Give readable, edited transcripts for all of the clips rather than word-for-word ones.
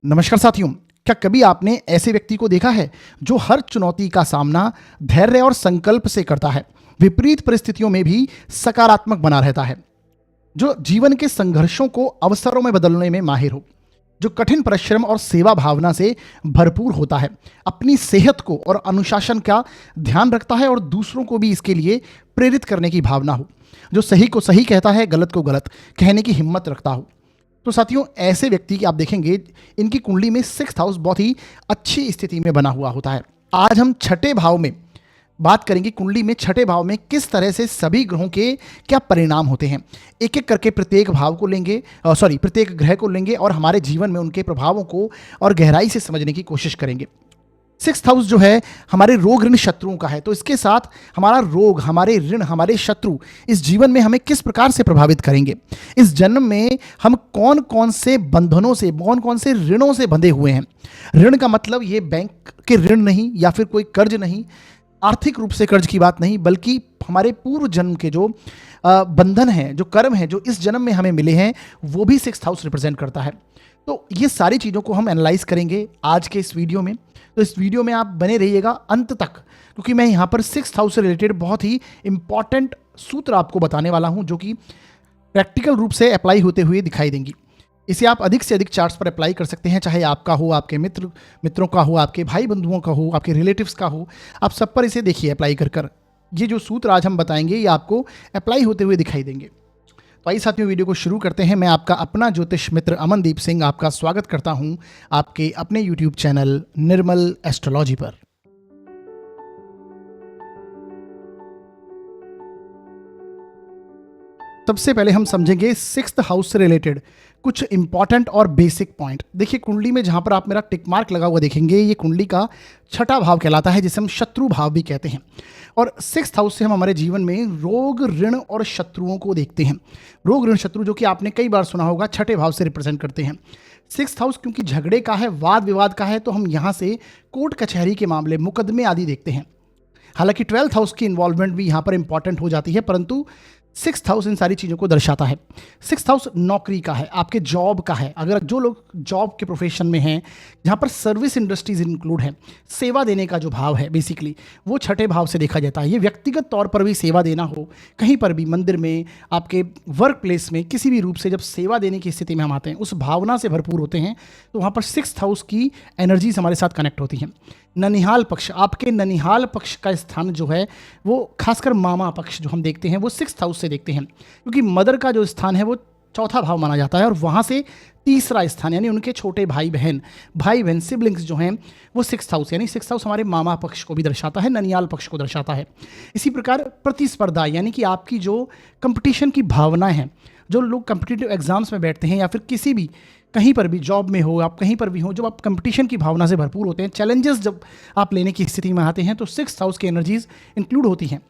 नमस्कार साथियों। क्या कभी आपने ऐसे व्यक्ति को देखा है जो हर चुनौती का सामना धैर्य और संकल्प से करता है, विपरीत परिस्थितियों में भी सकारात्मक बना रहता है, जो जीवन के संघर्षों को अवसरों में बदलने में माहिर हो, जो कठिन परिश्रम और सेवा भावना से भरपूर होता है, अपनी सेहत को और अनुशासन का ध्यान रखता है और दूसरों को भी इसके लिए प्रेरित करने की भावना हो, जो सही को सही कहता है, गलत को गलत कहने की हिम्मत रखता हो। तो साथियों, ऐसे व्यक्ति की आप देखेंगे इनकी कुंडली में 6th हाउस बहुत ही अच्छी स्थिति में बना हुआ होता है। आज हम छठे भाव में बात करेंगे, कुंडली में छठे भाव में किस तरह से सभी ग्रहों के क्या परिणाम होते हैं। एक एक करके प्रत्येक भाव को लेंगे, प्रत्येक ग्रह को लेंगे और हमारे जीवन में उनके प्रभावों को और गहराई से समझने की कोशिश करेंगे। 6th हाउस जो है हमारे रोग ऋण शत्रुओं का है, तो इसके साथ हमारा रोग, हमारे ऋण, हमारे शत्रु इस जीवन में हमें किस प्रकार से प्रभावित करेंगे, इस जन्म में हम कौन कौन से बंधनों से, कौन कौन से ऋणों से बंधे हुए हैं। ऋण का मतलब ये बैंक के ऋण नहीं या फिर कोई कर्ज नहीं, आर्थिक रूप से कर्ज की बात नहीं, बल्कि हमारे पूर्व जन्म के जो बंधन हैं, जो कर्म हैं, जो इस जन्म में हमें मिले हैं, वो भी 6th हाउस रिप्रेजेंट करता है। तो ये सारी चीज़ों को हम एनालाइज करेंगे आज के इस वीडियो में। तो इस वीडियो में आप बने रहिएगा अंत तक, क्योंकि मैं यहाँ पर 6th हाउस से रिलेटेड बहुत ही इंपॉर्टेंट सूत्र आपको बताने वाला हूँ, जो कि प्रैक्टिकल रूप से अप्लाई होते हुए दिखाई देंगी। इसे आप अधिक से अधिक चार्ट्स पर अप्लाई कर सकते हैं, चाहे आपका हो, आपके मित्रों का हो, आपके भाई बंधुओं का हो, आपके रिलेटिव्स का हो, आप सब पर इसे देखिए अप्लाई कर। ये जो सूत्र आज हम बताएंगे ये आपको अप्लाई होते हुए दिखाई देंगे। तो आइए साथियों, वीडियो को शुरू करते हैं। मैं आपका अपना ज्योतिष मित्र अमनदीप सिंह आपका स्वागत करता हूं आपके अपने यूट्यूब चैनल निर्मल एस्ट्रोलॉजी पर। सबसे पहले हम समझेंगे 6th हाउस से रिलेटेड कुछ इंपॉर्टेंट और बेसिक पॉइंट। देखिए, कुंडली में जहां पर आप मेरा टिक मार्क लगा हुआ देखेंगे, ये कुंडली का छठा भाव कहलाता है, जिसे हम शत्रु भाव भी कहते हैं। और 6th हाउस से हम हमारे जीवन में रोग, ऋण और शत्रुओं को देखते हैं। रोग, ऋण, शत्रु जो कि आपने कई बार सुना होगा, छठे भाव से रिप्रेजेंट करते हैं। 6th हाउस क्योंकि झगड़े का है, वाद विवाद का है, तो हम यहाँ से कोर्ट कचहरी के मामले, मुकदमे आदि देखते हैं। हालांकि 12th हाउस की इन्वॉल्वमेंट भी यहाँ पर इंपॉर्टेंट हो जाती है, परंतु 6th हाउस इन सारी चीज़ों को दर्शाता है। 6th हाउस नौकरी का है, आपके जॉब का है। अगर जो लोग जॉब के प्रोफेशन में हैं, जहाँ पर सर्विस इंडस्ट्रीज इंक्लूड है, सेवा देने का जो भाव है बेसिकली वो छठे भाव से देखा जाता है। ये व्यक्तिगत तौर पर भी सेवा देना हो, कहीं पर भी, मंदिर में, आपके वर्क प्लेस में, किसी भी रूप से जब सेवा देने की स्थिति में हम आते हैं, उस भावना से भरपूर होते हैं, तो वहाँ पर 6th हाउस की एनर्जीज हमारे साथ कनेक्ट होती हैं। ननिहाल पक्ष, आपके ननिहाल पक्ष का स्थान जो है वो खासकर मामा पक्ष जो हम देखते हैं वो 6th हाउस से देखते हैं, क्योंकि मदर का जो स्थान है वो चौथा भाव माना जाता है, और वहाँ से तीसरा स्थान यानी उनके छोटे भाई बहन सिबलिंग्स जो हैं वो 6th हाउस, यानी 6th हाउस हमारे मामा पक्ष को भी दर्शाता है, ननिहाल पक्ष को दर्शाता है। इसी प्रकार प्रतिस्पर्धा, यानी कि आपकी जो कंपटीशन की भावनाएं हैं, जो लोग कंपिटिटिव एग्जाम्स में बैठते हैं या फिर किसी भी कहीं पर भी जॉब में हो, आप कहीं पर भी हो, जब आप कंपटीशन की भावना से भरपूर होते हैं, चैलेंजेस जब आप लेने की स्थिति में आते हैं, तो 6th हाउस की एनर्जीज इंक्लूड होती हैं।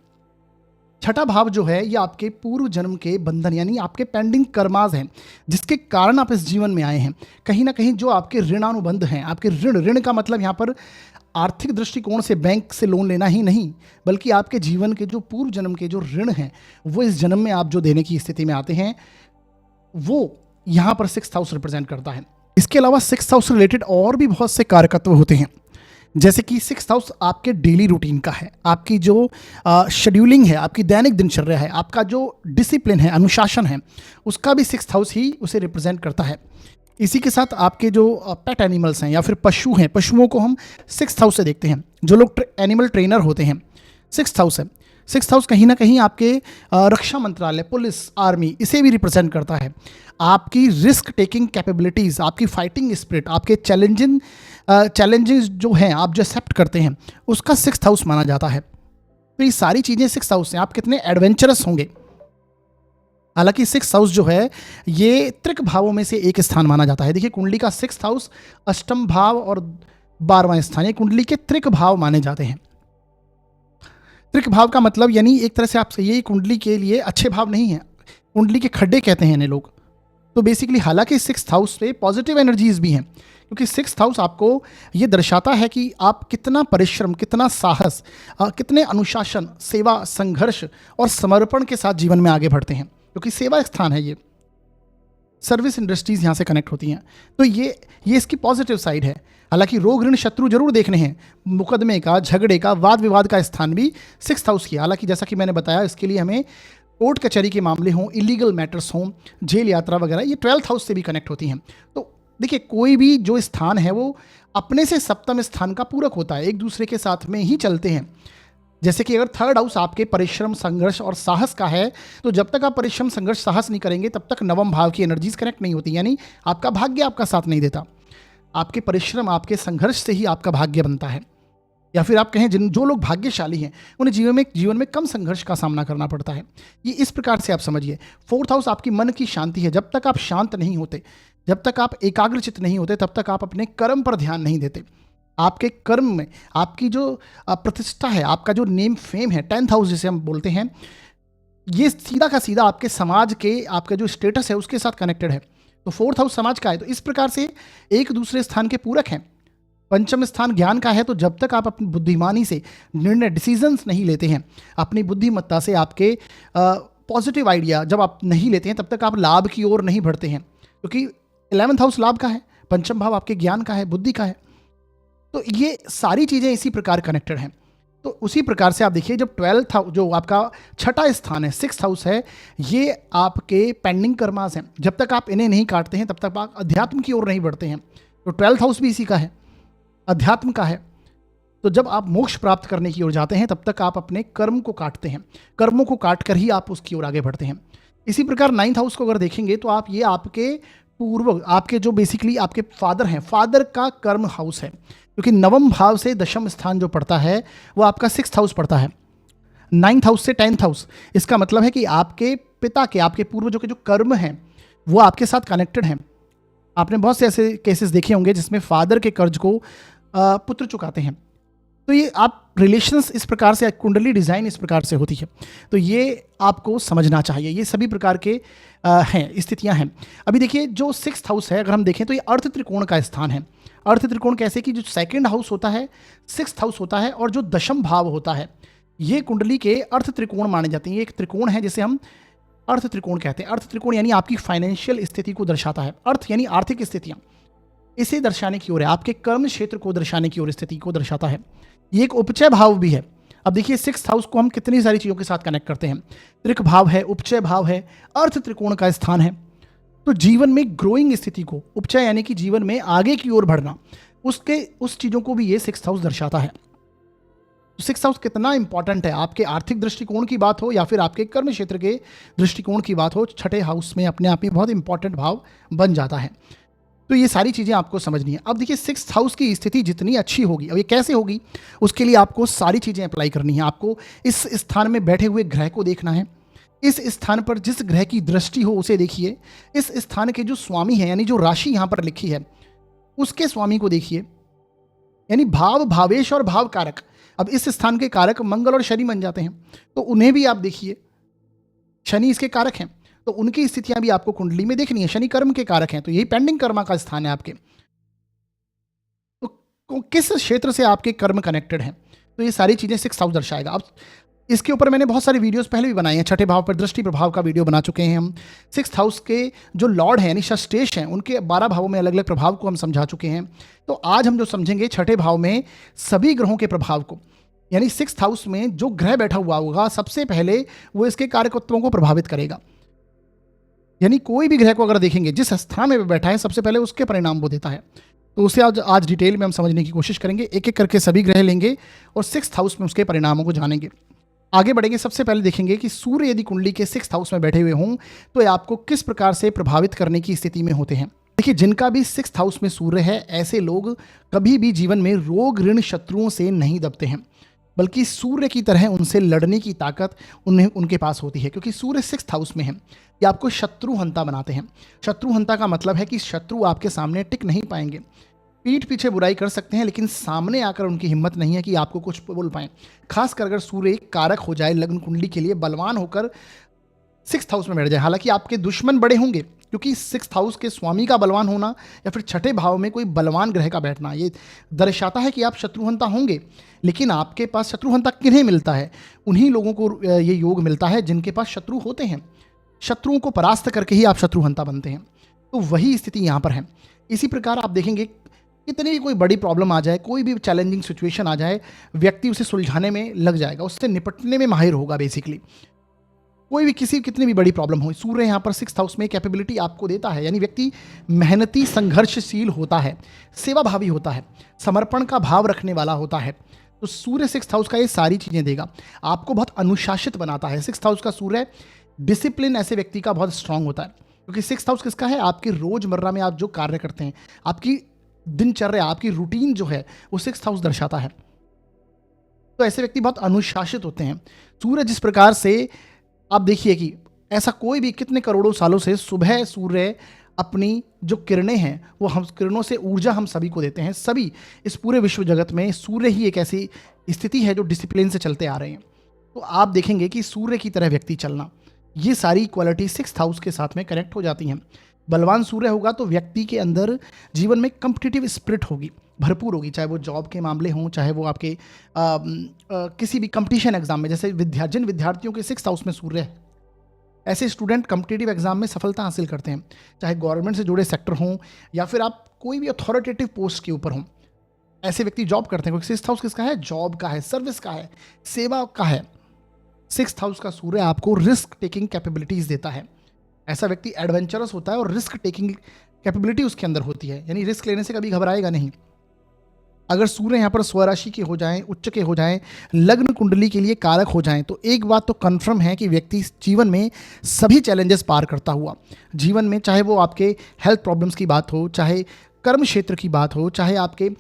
छठा भाव जो है ये आपके पूर्व जन्म के बंधन, यानी आपके पेंडिंग कर्माज हैं, जिसके कारण आप इस जीवन में आए हैं। कहीं ना कहीं जो आपके ऋणानुबंध हैं, आपके ऋण का मतलब यहाँ पर आर्थिक दृष्टिकोण से बैंक से लोन लेना ही नहीं, बल्कि आपके जीवन के जो पूर्व जन्म के जो ऋण हैं वो इस जन्म में आप जो देने की स्थिति में आते हैं, वो यहाँ पर 6th हाउस रिप्रेजेंट करता है। इसके अलावा 6th हाउस से रिलेटेड और भी बहुत से कारकत्व होते हैं, जैसे कि 6th हाउस आपके डेली रूटीन का है, आपकी जो शेड्यूलिंग है, आपकी दैनिक दिनचर्या है, आपका जो डिसिप्लिन है, अनुशासन है, उसका भी 6th हाउस ही उसे रिप्रेजेंट करता है। इसी के साथ आपके जो पेट एनिमल्स हैं या फिर पशु हैं, पशुओं को हम 6th हाउस से देखते हैं। जो लोग एनिमल ट्रेनर होते हैं, 6th हाउस है। 6th हाउस कहीं ना कहीं आपके रक्षा मंत्रालय, पुलिस, आर्मी, इसे भी रिप्रेजेंट करता है। आपकी रिस्क टेकिंग कैपेबिलिटीज़, आपकी फाइटिंग स्पिरिट, आपके चैलेंजेस जो हैं आप जो एक्सेप्ट करते हैं, उसका 6th हाउस माना जाता है। तो ये सारी चीज़ें 6th हाउस से आप कितने एडवेंचरस होंगे। हालांकि 6th हाउस जो है ये त्रिक भावों में से एक स्थान माना जाता है। देखिए, कुंडली का 6th हाउस अष्टम भाव और 12वां स्थान, ये कुंडली के त्रिक भाव माने जाते हैं। त्रिक भाव का मतलब यानी एक तरह से आपसे ये कुंडली के लिए अच्छे भाव नहीं है, कुंडली के खड्डे कहते हैं इन्हें लोग। तो बेसिकली हालांकि 6th हाउस पे पॉजिटिव एनर्जीज भी हैं, क्योंकि 6th हाउस आपको ये दर्शाता है कि आप कितना परिश्रम, कितना साहस, कितने अनुशासन, सेवा, संघर्ष और समर्पण के साथ जीवन में आगे बढ़ते हैं, क्योंकि सेवा स्थान है ये। सर्विस इंडस्ट्रीज यहाँ से कनेक्ट होती हैं। तो ये इसकी पॉजिटिव साइड है। हालांकि रोग ऋण शत्रु जरूर देखने हैं, मुकदमे का, झगड़े का, वाद विवाद का स्थान भी 6th हाउस की। हालांकि जैसा कि मैंने बताया, इसके लिए हमें कोर्ट कचहरी के मामले हों, इलीगल मैटर्स हों, जेल यात्रा वगैरह, ये 12th हाउस से भी कनेक्ट होती हैं। तो देखिए, कोई भी जो स्थान है वो अपने से सप्तम स्थान का पूरक होता है, एक दूसरे के साथ में ही चलते हैं। जैसे कि अगर 3rd हाउस आपके परिश्रम, संघर्ष और साहस का है, तो जब तक आप परिश्रम, संघर्ष, साहस नहीं करेंगे तब तक नवम भाव की एनर्जीज कनेक्ट नहीं होती, यानी आपका भाग्य आपका साथ नहीं देता। आपके परिश्रम, आपके संघर्ष से ही आपका भाग्य बनता है। या फिर आप कहें जो लोग भाग्यशाली हैं उन्हें जीवन में कम संघर्ष का सामना करना पड़ता है। ये इस प्रकार से आप समझिए। 4th हाउस आपकी मन की शांति है। जब तक आप शांत नहीं होते, जब तक आप एकाग्रचित नहीं होते, तब तक आप अपने कर्म पर ध्यान नहीं देते। आपके कर्म में आपकी जो प्रतिष्ठा है, आपका जो नेम फेम है, 10th हाउस जिसे हम बोलते हैं, ये सीधा का सीधा आपके समाज के, आपका जो स्टेटस है उसके साथ कनेक्टेड है। तो 4th हाउस समाज का है, तो इस प्रकार से एक दूसरे स्थान के पूरक हैं। 5th स्थान ज्ञान का है, तो जब तक आप अपनी बुद्धिमानी से निर्णय, डिसीजंस नहीं लेते हैं, अपनी बुद्धिमत्ता से आपके पॉजिटिव आइडिया जब आप नहीं लेते हैं, तब तक आप लाभ की ओर नहीं बढ़ते हैं, क्योंकि 11th हाउस लाभ का है, 5th भाव आपके ज्ञान का है, बुद्धि का है। तो ये सारी चीज़ें इसी प्रकार कनेक्टेड हैं। तो उसी प्रकार से आप देखिए, जब 12th हाउस जो आपका 6ठा स्थान है, 6th हाउस है, ये आपके पेंडिंग कर्मास हैं। जब तक आप इन्हें नहीं काटते हैं, तब तक आप अध्यात्म की ओर नहीं बढ़ते हैं। तो 12th हाउस भी इसी का है, अध्यात्म का है। तो जब आप मोक्ष प्राप्त करने की ओर जाते हैं, तब तक आप अपने कर्म को काटते हैं, कर्मों को काट कर ही आप उसकी ओर आगे बढ़ते हैं। इसी प्रकार 9th हाउस को अगर देखेंगे, तो आप ये आपके पूर्व, आपके जो बेसिकली आपके फादर हैं, फादर का कर्म हाउस है, क्योंकि नवम भाव से दशम स्थान जो पड़ता है वो आपका 6th हाउस पड़ता है, 9th हाउस से 10th हाउस। इसका मतलब है कि आपके पिता के, आपके पूर्वजों के जो कर्म हैं वो आपके साथ कनेक्टेड हैं। आपने बहुत से ऐसे केसेस देखे होंगे जिसमें फादर के कर्ज को पुत्र चुकाते हैं। तो ये आप रिलेशंस इस प्रकार से, कुंडली डिज़ाइन इस प्रकार से होती है। तो ये आपको समझना चाहिए। ये सभी प्रकार के हैं, स्थितियां हैं। अभी देखिए, जो 6th हाउस है, अगर हम देखें तो ये अर्थ त्रिकोण का स्थान है। अर्थ त्रिकोण कैसे कि जो 2nd हाउस होता है, 6th हाउस होता है, और जो दशम भाव होता है, ये कुंडली के अर्थ त्रिकोण माने जाते हैं। ये एक त्रिकोण है जिसे हम अर्थ त्रिकोण कहते हैं। अर्थ त्रिकोण यानी आपकी फाइनेंशियल स्थिति को दर्शाता है। अर्थ यानी आर्थिक स्थितियां, इसे दर्शाने की ओर है, आपके कर्म क्षेत्र को दर्शाने की ओर, स्थिति को दर्शाता है। ये एक उपचय भाव भी है। अब देखिए, 6th हाउस को हम कितनी सारी चीज़ों के साथ कनेक्ट करते हैं। त्रिक भाव है, उपचय भाव है, अर्थ त्रिकोण का स्थान है। तो जीवन में ग्रोइंग स्थिति को, उपचय यानी कि जीवन में आगे की ओर बढ़ना, उस चीज़ों को भी ये 6th हाउस दर्शाता है। तो 6th हाउस कितना इंपॉर्टेंट है, आपके आर्थिक दृष्टिकोण की बात हो या फिर आपके कर्म क्षेत्र के दृष्टिकोण की बात हो, 6ठे हाउस में अपने आप में बहुत इंपॉर्टेंट भाव बन जाता है। तो ये सारी चीज़ें आपको समझनी है। अब देखिए, 6th हाउस की स्थिति जितनी अच्छी होगी, अब ये कैसे होगी, उसके लिए आपको सारी चीज़ें अप्लाई करनी है। आपको इस स्थान में बैठे हुए ग्रह को देखना है, इस स्थान पर जिस ग्रह की दृष्टि हो उसे देखिए, इस स्थान के जो स्वामी है, यानी जो राशि यहाँ पर लिखी है उसके स्वामी को देखिए, यानी भाव, भावेश और भाव कारक। अब इस स्थान के कारक मंगल और शनि बन जाते हैं, तो उन्हें भी आप देखिए, शनि इसके कारक हैं, तो उनकी स्थितियां भी आपको कुंडली में देखनी है। शनि कर्म के कारक हैं, तो यही पेंडिंग कर्मा का स्थान है आपके। तो किस क्षेत्र से आपके कर्म कनेक्टेड हैं, तो ये सारी चीजें 6th हाउस दर्शाएगा। अब इसके ऊपर मैंने बहुत सारी वीडियोस पहले भी बनाई हैं। 6ठे भाव पर दृष्टि प्रभाव का वीडियो बना चुके हैं हम। 6th हाउस के जो लॉर्ड हैं, यानी षष्टेश हैं, उनके 12 भावों में अलग अलग प्रभाव को हम समझा चुके हैं। तो आज हम जो समझेंगे 6ठे भाव में सभी ग्रहों के प्रभाव को, यानी 6th हाउस में जो ग्रह बैठा हुआ होगा, सबसे पहले वो इसके कारकत्वों को प्रभावित करेगा। यानी कोई भी ग्रह को अगर देखेंगे, जिस स्थान में बैठा है, सबसे पहले उसके परिणाम वो देता है। तो उसे आज डिटेल में हम समझने की कोशिश करेंगे, एक एक करके सभी ग्रह लेंगे और 6th हाउस में उसके परिणामों को जानेंगे। आगे बढ़ेंगे, सबसे पहले देखेंगे कि सूर्य यदि कुंडली के 6th हाउस में बैठे हुए हों तो ये आपको किस प्रकार से प्रभावित करने की स्थिति में होते हैं। देखिए, जिनका भी 6th हाउस में सूर्य है, ऐसे लोग कभी भी जीवन में रोग, ऋण, शत्रुओं से नहीं दबते हैं, बल्कि सूर्य की तरह उनसे लड़ने की ताकत उनके पास होती है, क्योंकि सूर्य 6th हाउस में है। ये आपको शत्रुहंता बनाते हैं। शत्रुहंता का मतलब है कि शत्रु आपके सामने टिक नहीं पाएंगे, पीठ पीछे बुराई कर सकते हैं, लेकिन सामने आकर उनकी हिम्मत नहीं है कि आपको कुछ बोल पाएं। खासकर अगर सूर्य कारक हो जाए लग्न कुंडली के लिए, बलवान होकर 6th हाउस में बैठ जाए। हालांकि आपके दुश्मन बड़े होंगे, क्योंकि 6th हाउस के स्वामी का बलवान होना या फिर 6ठे भाव में कोई बलवान ग्रह का बैठना, ये दर्शाता है कि आप शत्रुहंता होंगे। लेकिन आपके पास शत्रुहंता किन्हें मिलता है? उन्हीं लोगों को ये योग मिलता है जिनके पास शत्रु होते हैं। शत्रुओं को परास्त करके ही आप शत्रुहंता बनते हैं। तो वही स्थिति यहाँ पर है। इसी प्रकार आप देखेंगे कितनी भी कोई बड़ी प्रॉब्लम आ जाए, कोई भी चैलेंजिंग सिचुएशन आ जाए, व्यक्ति उसे सुलझाने में लग जाएगा, उससे निपटने में माहिर होगा। बेसिकली कोई भी कितनी भी बड़ी प्रॉब्लम हो, सूर्य यहाँ पर 6th हाउस में कैपेबिलिटी आपको देता है। यानी व्यक्ति मेहनती, संघर्षशील होता है, सेवाभावी होता है, समर्पण का भाव रखने वाला होता है। तो सूर्य 6th हाउस का ये सारी चीज़ें देगा, आपको बहुत अनुशासित बनाता है। 6th हाउस का सूर्य डिसिप्लिन ऐसे व्यक्ति का बहुत स्ट्रांग होता है, क्योंकि 6th हाउस किसका है? आपके रोजमर्रा में आप जो कार्य करते हैं, आपकी दिनचर्या, आपकी रूटीन जो है, वो 6th हाउस दर्शाता है। तो ऐसे व्यक्ति बहुत अनुशासित होते हैं। सूर्य जिस प्रकार से, आप देखिए कि ऐसा कोई भी कितने करोड़ों सालों से सुबह सूर्य अपनी जो किरणें हैं, वो हम किरणों से ऊर्जा हम सभी को देते हैं। सभी इस पूरे विश्व जगत में सूर्य ही एक ऐसी स्थिति है जो डिसिप्लिन से चलते आ रहे हैं। तो आप देखेंगे कि सूर्य की तरह व्यक्ति चलना, ये सारी क्वालिटी 6th हाउस के साथ में कनेक्ट हो जाती हैं। बलवान सूर्य होगा तो व्यक्ति के अंदर जीवन में कम्पिटिटिव स्पिरिट होगी, भरपूर होगी, चाहे वो जॉब के मामले हों, चाहे वो आपके किसी भी कंपटीशन एग्जाम में। जैसे जिन विद्यार्थियों के 6th हाउस में सूर्य है, ऐसे स्टूडेंट कम्पिटिटिव एग्जाम में सफलता हासिल करते हैं, चाहे गवर्नमेंट से जुड़े सेक्टर हों या फिर आप कोई भी अथॉरिटेटिव पोस्ट के ऊपर हों। ऐसे व्यक्ति जॉब करते हैं, क्योंकि 6th हाउस किसका है? जॉब का है, सर्विस का है, सेवा का है। 6th हाउस का सूर्य आपको रिस्क टेकिंग कैपेबिलिटीज देता है। ऐसा व्यक्ति एडवेंचरस होता है और रिस्क टेकिंग कैपेबिलिटी उसके अंदर होती है, यानी रिस्क लेने से कभी घबराएगा नहीं। अगर सूर्य यहाँ पर स्वराशि के हो जाएं, उच्च के हो जाएं, लग्न कुंडली के लिए कारक हो जाएं, तो एक बात तो कंफर्म है कि व्यक्ति जीवन में सभी चैलेंजेस पार करता हुआ, जीवन में चाहे वो आपके हेल्थ प्रॉब्लम्स की बात हो, चाहे कर्म क्षेत्र की बात हो, चाहे आपके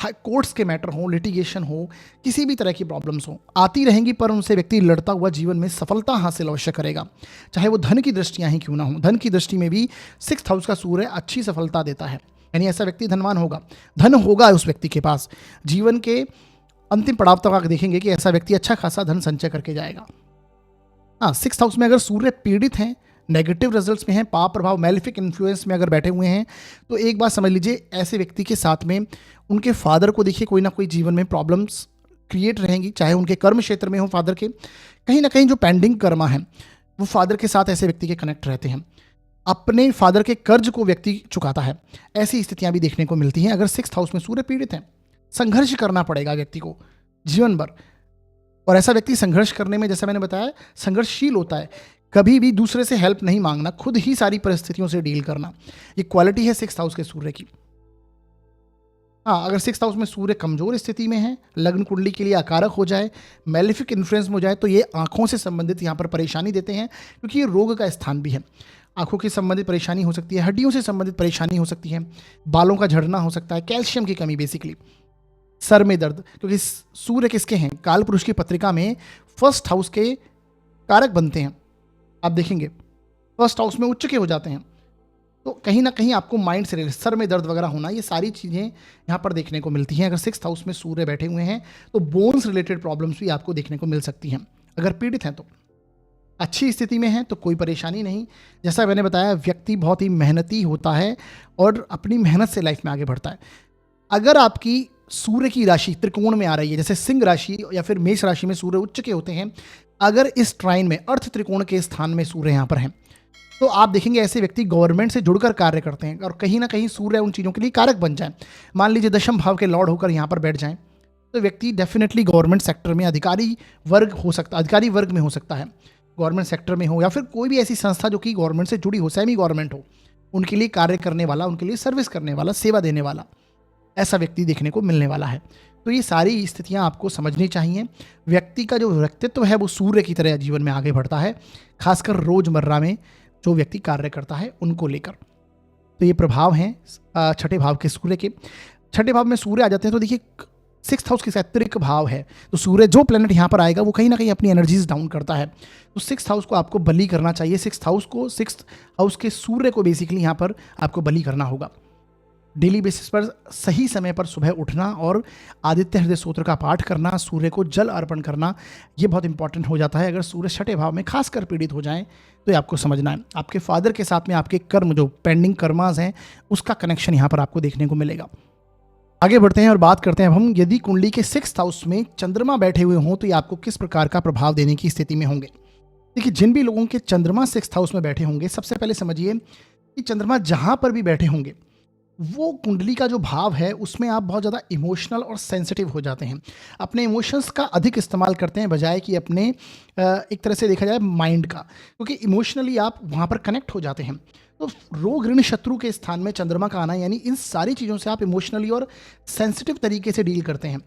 कोर्ट्स के मैटर हो, लिटिगेशन हो, किसी भी तरह की प्रॉब्लम्स हो, आती रहेंगी, पर उनसे व्यक्ति लड़ता हुआ जीवन में सफलता हासिल अवश्य करेगा। चाहे वो धन की दृष्टियाँ ही क्यों ना हो, धन की दृष्टि में भी 6th हाउस का सूर्य अच्छी सफलता देता है। यानी ऐसा व्यक्ति धनवान होगा, धन होगा उस व्यक्ति के पास। जीवन के अंतिम पड़ाव तक आप देखेंगे कि ऐसा व्यक्ति अच्छा खासा धन संचय करके जाएगा। हाँ, 6th हाउस में अगर सूर्य पीड़ित हैं, नेगेटिव रिजल्ट्स में हैं, पाप प्रभाव, मैलिफिक इन्फ्लुएंस में अगर बैठे हुए हैं, तो एक बात समझ लीजिए, ऐसे व्यक्ति के साथ में उनके फादर को देखिए कोई ना कोई जीवन में प्रॉब्लम्स क्रिएट रहेंगी, चाहे उनके कर्म क्षेत्र में हो, फादर के कहीं ना कहीं जो पेंडिंग कर्मा है वो फादर के साथ ऐसे व्यक्ति के कनेक्ट रहते हैं। अपने फादर के कर्ज को व्यक्ति चुकाता है, ऐसी स्थितियां भी देखने को मिलती हैं। अगर 6th हाउस में सूर्य पीड़ित है, संघर्ष करना पड़ेगा व्यक्ति को जीवन भर, और ऐसा व्यक्ति संघर्ष करने में, जैसा मैंने बताया, संघर्षशील होता है। कभी भी दूसरे से हेल्प नहीं मांगना, खुद ही सारी परिस्थितियों से डील करना, ये क्वालिटी है 6th हाउस के सूर्य की। हाँ, अगर 6th हाउस में सूर्य कमजोर स्थिति में है, लग्न कुंडली के लिए अकारक हो जाए, मैलिफिक इन्फ्लुएंस में हो जाए, तो ये आंखों से संबंधित यहाँ पर परेशानी देते हैं, क्योंकि ये रोग का स्थान भी है। आंखों की संबंधित परेशानी हो सकती है, हड्डियों से संबंधित परेशानी हो सकती है, बालों का झड़ना हो सकता है, कैल्शियम की कमी, बेसिकली सर में दर्द, क्योंकि सूर्य किसके हैं? काल पुरुष की पत्रिका में 1st हाउस के कारक बनते हैं। आप देखेंगे 1st हाउस में उच्च के हो जाते हैं, तो कहीं ना कहीं आपको माइंड से सर में दर्द वगैरह होना, ये सारी चीज़ें यहाँ पर देखने को मिलती हैं। अगर 6th हाउस में सूर्य बैठे हुए हैं तो बोन्स रिलेटेड प्रॉब्लम्स भी आपको देखने को मिल सकती हैं। अगर पीड़ित हैं तो अच्छी स्थिति में है तो कोई परेशानी नहीं। जैसा मैंने बताया, व्यक्ति बहुत ही मेहनती होता है और अपनी मेहनत से लाइफ में आगे बढ़ता है। अगर आपकी सूर्य की राशि त्रिकोण में आ रही है, जैसे सिंह राशि या फिर मेष राशि में सूर्य उच्च के होते हैं, अगर इस ट्राइन में अर्थ त्रिकोण के स्थान में सूर्य यहाँ पर हैं, तो आप देखेंगे ऐसे व्यक्ति गवर्नमेंट से जुड़कर कार्य करते हैं, और कहीं ना कहीं सूर्य उन चीज़ों के लिए कारक बन जाए। मान लीजिए 10th भाव के लॉर्ड होकर यहाँ पर बैठ जाएं, तो व्यक्ति डेफिनेटली गवर्नमेंट सेक्टर में अधिकारी वर्ग में हो सकता है, गवर्नमेंट सेक्टर में हो, या फिर कोई भी ऐसी संस्था जो कि गवर्नमेंट से जुड़ी हो, सेमी गवर्नमेंट हो, उनके लिए कार्य करने वाला, उनके लिए सर्विस करने वाला, सेवा देने वाला, ऐसा व्यक्ति देखने को मिलने वाला है। तो ये सारी स्थितियां आपको समझनी चाहिए। व्यक्ति का जो व्यक्तित्व है वो सूर्य की तरह जीवन में आगे बढ़ता है, खासकर रोजमर्रा में जो व्यक्ति कार्य करता है उनको लेकर। तो ये प्रभाव हैं 6ठे भाव के सूर्य के। 6ठे भाव में सूर्य आ जाते हैं तो देखिए 6th हाउस के त्रिक भाव है, तो सूर्य जो प्लेनेट यहाँ पर आएगा वो कहीं ना कहीं अपनी एनर्जीज डाउन करता है। तो 6th हाउस को आपको बली करना चाहिए। 6th हाउस के सूर्य को बेसिकली यहाँ पर आपको बली करना होगा। डेली बेसिस पर सही समय पर सुबह उठना और आदित्य हृदय स्तोत्र का पाठ करना, सूर्य को जल अर्पण करना, ये बहुत इंपॉर्टेंट हो जाता है। अगर सूर्य 6ठे भाव में खासकर पीड़ित हो जाएं तो ये आपको समझना है। आपके फादर के साथ में आपके कर्म, जो पेंडिंग कर्मास हैं, उसका कनेक्शन यहाँ पर आपको देखने को मिलेगा। आगे बढ़ते हैं और बात करते हैं अब हम, यदि कुंडली के 6th हाउस में चंद्रमा बैठे हुए हों तो ये आपको किस प्रकार का प्रभाव देने की स्थिति में होंगे। देखिए, जिन भी लोगों के चंद्रमा 6th हाउस में बैठे होंगे, सबसे पहले समझिए कि चंद्रमा जहाँ पर भी बैठे होंगे, वो कुंडली का जो भाव है उसमें आप बहुत ज़्यादा इमोशनल और सेंसिटिव हो जाते हैं। अपने इमोशंस का अधिक इस्तेमाल करते हैं बजाय कि अपने एक तरह से देखा जाए माइंड का, क्योंकि इमोशनली आप वहाँ पर कनेक्ट हो जाते हैं। तो रोग ऋण शत्रु के स्थान में चंद्रमा का आना, यानी इन सारी चीज़ों से आप इमोशनली और सेंसिटिव तरीके से डील करते हैं।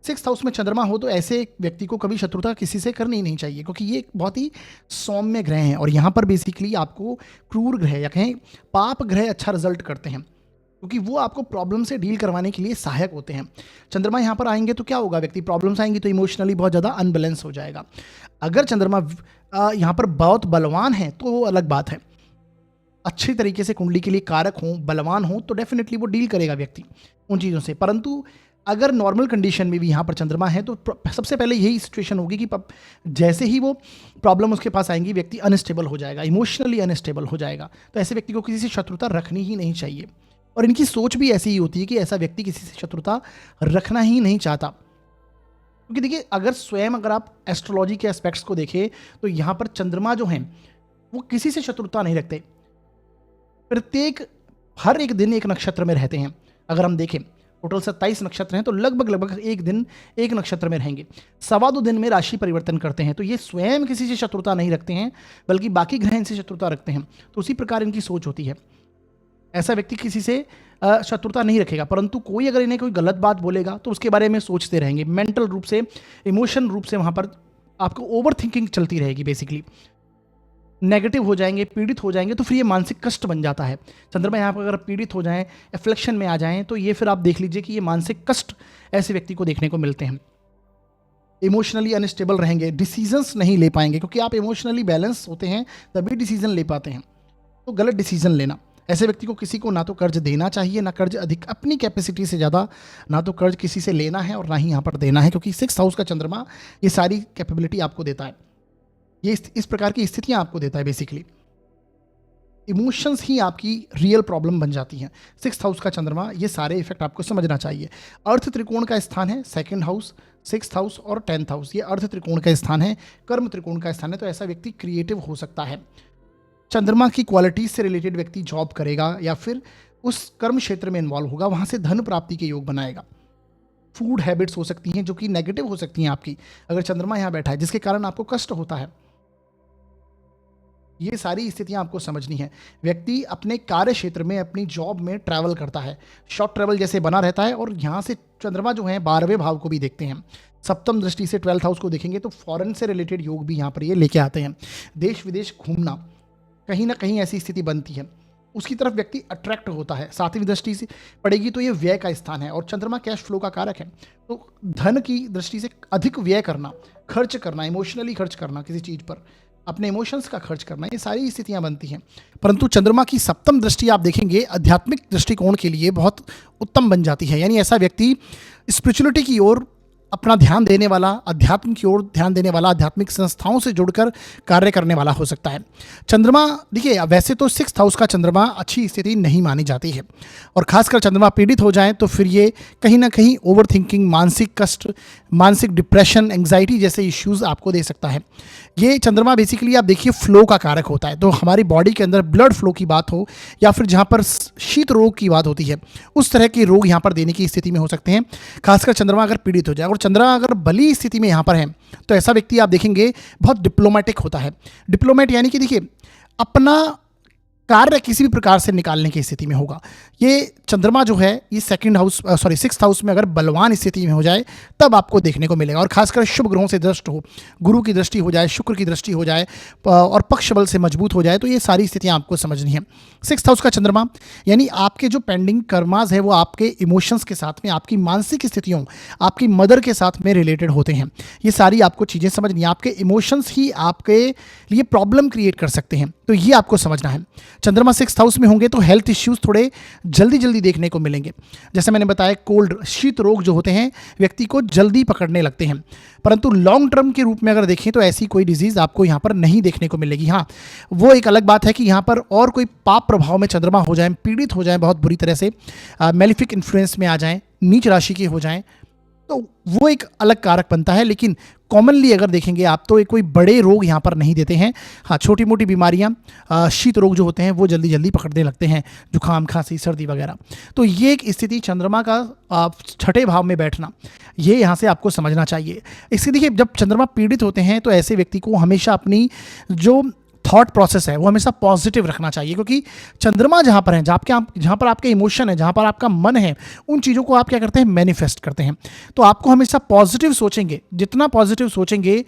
6th हाउस में चंद्रमा हो तो ऐसे व्यक्ति को कभी शत्रुता किसी से करनी ही नहीं चाहिए, क्योंकि ये एक बहुत ही सौम्य ग्रह हैं और यहाँ पर बेसिकली आपको क्रूर ग्रह या कहें पाप ग्रह अच्छा रिजल्ट करते हैं, क्योंकि वो आपको प्रॉब्लम से डील करवाने के लिए सहायक होते हैं। चंद्रमा यहाँ पर आएंगे तो क्या होगा, व्यक्ति प्रॉब्लम्स आएंगी तो इमोशनली बहुत ज़्यादा अनबैलेंस हो जाएगा। अगर चंद्रमा यहाँ पर बहुत बलवान है तो वो अलग बात है, अच्छी तरीके से कुंडली के लिए कारक हों, बलवान हों, तो डेफिनेटली वो डील करेगा व्यक्ति उन चीज़ों से। परंतु अगर नॉर्मल कंडीशन में भी यहाँ पर चंद्रमा है तो सबसे पहले यही सिचुएशन होगी कि जैसे ही वो प्रॉब्लम उसके पास आएंगी व्यक्ति अनस्टेबल हो जाएगा, इमोशनली अनस्टेबल हो जाएगा। तो ऐसे व्यक्ति को किसी से शत्रुता रखनी ही नहीं चाहिए, और इनकी सोच भी ऐसी ही होती है कि ऐसा व्यक्ति किसी से शत्रुता रखना ही नहीं चाहता। क्योंकि देखिए, अगर आप एस्ट्रोलॉजी के एस्पेक्ट्स को देखें तो यहाँ पर चंद्रमा जो हैं वो किसी से शत्रुता नहीं रखते, हर एक दिन एक नक्षत्र में रहते हैं। अगर हम देखें टोटल 27 नक्षत्र हैं तो लगभग एक दिन एक नक्षत्र में रहेंगे, 2.25 दिन में राशि परिवर्तन करते हैं। तो ये स्वयं किसी से शत्रुता नहीं रखते हैं, बल्कि बाकी ग्रह इनसे शत्रुता रखते हैं। तो उसी प्रकार इनकी सोच होती है। ऐसा व्यक्ति किसी से शत्रुता नहीं रखेगा, परंतु कोई अगर इन्हें कोई गलत बात बोलेगा तो उसके बारे में सोचते रहेंगे, मेंटल रूप से, इमोशन रूप से वहाँ पर आपको ओवर थिंकिंग चलती रहेगी। बेसिकली नेगेटिव हो जाएंगे, पीड़ित हो जाएंगे, तो फिर ये मानसिक कष्ट बन जाता है। चंद्रमा यहाँ पर अगर पीड़ित हो जाएं, एफ्लेक्शन में आ जाएं, तो ये फिर आप देख लीजिए कि ये मानसिक कष्ट ऐसे व्यक्ति को देखने को मिलते हैं। इमोशनली अनस्टेबल रहेंगे, डिसीजंस नहीं ले पाएंगे, क्योंकि आप इमोशनली बैलेंस होते हैं तभी डिसीजन ले पाते हैं। तो गलत डिसीजन लेना, ऐसे व्यक्ति को किसी को ना तो कर्ज देना चाहिए, ना कर्ज अधिक अपनी कैपेसिटी से ज़्यादा, ना तो कर्ज किसी से लेना है और ना ही यहाँ पर देना है, क्योंकि 6th हाउस का चंद्रमा ये सारी कैपेबिलिटी आपको देता है, ये इस प्रकार की स्थितियां आपको देता है। बेसिकली इमोशंस ही आपकी रियल प्रॉब्लम बन जाती हैं। 6th हाउस का चंद्रमा, ये सारे इफेक्ट आपको समझना चाहिए। अर्थ त्रिकोण का स्थान है 2nd हाउस, 6th हाउस और 10th हाउस, ये अर्थ त्रिकोण का स्थान है, कर्म त्रिकोण का स्थान है। तो ऐसा व्यक्ति क्रिएटिव हो सकता है। चंद्रमा की क्वालिटीज से रिलेटेड व्यक्ति जॉब करेगा या फिर उस कर्म क्षेत्र में इन्वॉल्व होगा, वहां से धन प्राप्ति के योग बनाएगा। फूड हैबिट्स हो सकती हैं जो कि नेगेटिव हो सकती हैं आपकी, अगर चंद्रमा यहाँ बैठा है, जिसके कारण आपको कष्ट होता है। ये सारी स्थितियां आपको समझनी है। व्यक्ति अपने कार्य क्षेत्र में, अपनी जॉब में ट्रैवल करता है, शॉर्ट ट्रैवल जैसे बना रहता है, और यहाँ से चंद्रमा जो है 12वें भाव को भी देखते हैं, सप्तम दृष्टि से 12th हाउस को देखेंगे तो फॉरेन से रिलेटेड योग भी यहाँ पर ये लेके आते हैं। देश विदेश घूमना, कहीं ना कहीं ऐसी स्थिति बनती है, उसकी तरफ व्यक्ति अट्रैक्ट होता है। 7वीं दृष्टि से पड़ेगी तो ये व्यय का स्थान है, और चंद्रमा कैश फ्लो का कारक है। तो धन की दृष्टि से अधिक व्यय करना, खर्च करना, इमोशनली खर्च करना, किसी चीज़ पर अपने इमोशंस का खर्च करना, ये सारी स्थितियां बनती हैं। परंतु चंद्रमा की सप्तम दृष्टि आप देखेंगे आध्यात्मिक दृष्टिकोण के लिए बहुत उत्तम बन जाती है। यानी ऐसा व्यक्ति स्पिरिचुअलिटी की ओर अपना ध्यान देने वाला, अध्यात्म की ओर ध्यान देने वाला, आध्यात्मिक संस्थाओं से जुड़कर कार्य करने वाला हो सकता है। चंद्रमा देखिए, वैसे तो 6th हाउस का चंद्रमा अच्छी स्थिति नहीं मानी जाती है, और खासकर चंद्रमा पीड़ित हो जाए तो फिर ये कहीं ना कहीं ओवर थिंकिंग, मानसिक कष्ट, मानसिक डिप्रेशन, एंग्जाइटी जैसे इश्यूज आपको दे सकता है। ये चंद्रमा बेसिकली आप देखिए फ्लो का कारक होता है। तो हमारी बॉडी के अंदर ब्लड फ्लो की बात हो या फिर जहाँ पर शीत रोग की बात होती है, उस तरह के रोग यहाँ पर देने की स्थिति में हो सकते हैं, खासकर चंद्रमा अगर पीड़ित हो जाए। और चंद्रमा अगर बली स्थिति में यहाँ पर है तो ऐसा व्यक्ति आप देखेंगे बहुत डिप्लोमेटिक होता है। डिप्लोमेट यानी कि देखिए अपना कार्य किसी भी प्रकार से निकालने की स्थिति में होगा। ये चंद्रमा जो है ये 6th हाउस में अगर बलवान स्थिति में हो जाए तब आपको देखने को मिलेगा, और खासकर शुभ ग्रहों से दृष्ट हो, गुरु की दृष्टि हो जाए, शुक्र की दृष्टि हो जाए, और पक्ष बल से मजबूत हो जाए, तो ये सारी स्थितियां आपको समझनी है। 6th हाउस का चंद्रमा यानी आपके जो पेंडिंग कर्मास है वो आपके इमोशंस के साथ में, आपकी मानसिक स्थितियों, आपकी मदर के साथ में रिलेटेड होते हैं। ये सारी आपको चीज़ें समझनी है। आपके इमोशंस ही आपके लिए प्रॉब्लम क्रिएट कर सकते हैं, तो ये आपको समझना है। चंद्रमा 6th हाउस में होंगे तो हेल्थ इश्यूज थोड़े जल्दी देखने को मिलेंगे। जैसे मैंने बताया, कोल्ड, शीत रोग जो होते हैं व्यक्ति को जल्दी पकड़ने लगते हैं, परंतु लॉन्ग टर्म के रूप में अगर देखें तो ऐसी कोई डिजीज आपको यहाँ पर नहीं देखने को मिलेगी। हाँ, वो एक अलग बात है कि यहाँ पर और कोई पाप प्रभाव में चंद्रमा हो जाए, पीड़ित हो जाए बहुत बुरी तरह से, मेलिफिक इन्फ्लुएंस में आ जाए, नीच राशि के हो जाएं, तो वो एक अलग कारक बनता है। लेकिन कॉमनली अगर देखेंगे आप तो कोई बड़े रोग यहाँ पर नहीं देते हैं। हाँ, छोटी मोटी बीमारियाँ, शीत रोग जो होते हैं वो जल्दी जल्दी पकड़ने लगते हैं, जुकाम, खांसी, सर्दी वगैरह। तो ये एक स्थिति चंद्रमा का छठे भाव में बैठना, ये यहाँ से आपको समझना चाहिए। इससे देखिए, जब चंद्रमा पीड़ित होते हैं तो ऐसे व्यक्ति को हमेशा अपनी जो थॉट प्रोसेस है वो हमेशा पॉजिटिव रखना चाहिए, क्योंकि चंद्रमा जहाँ पर है, जहाँ पर आपके इमोशन है, जहाँ पर आपका मन है, उन चीज़ों को आप क्या करते हैं, मैनिफेस्ट करते हैं। तो आपको हमेशा पॉजिटिव सोचेंगे, जितना पॉजिटिव सोचेंगे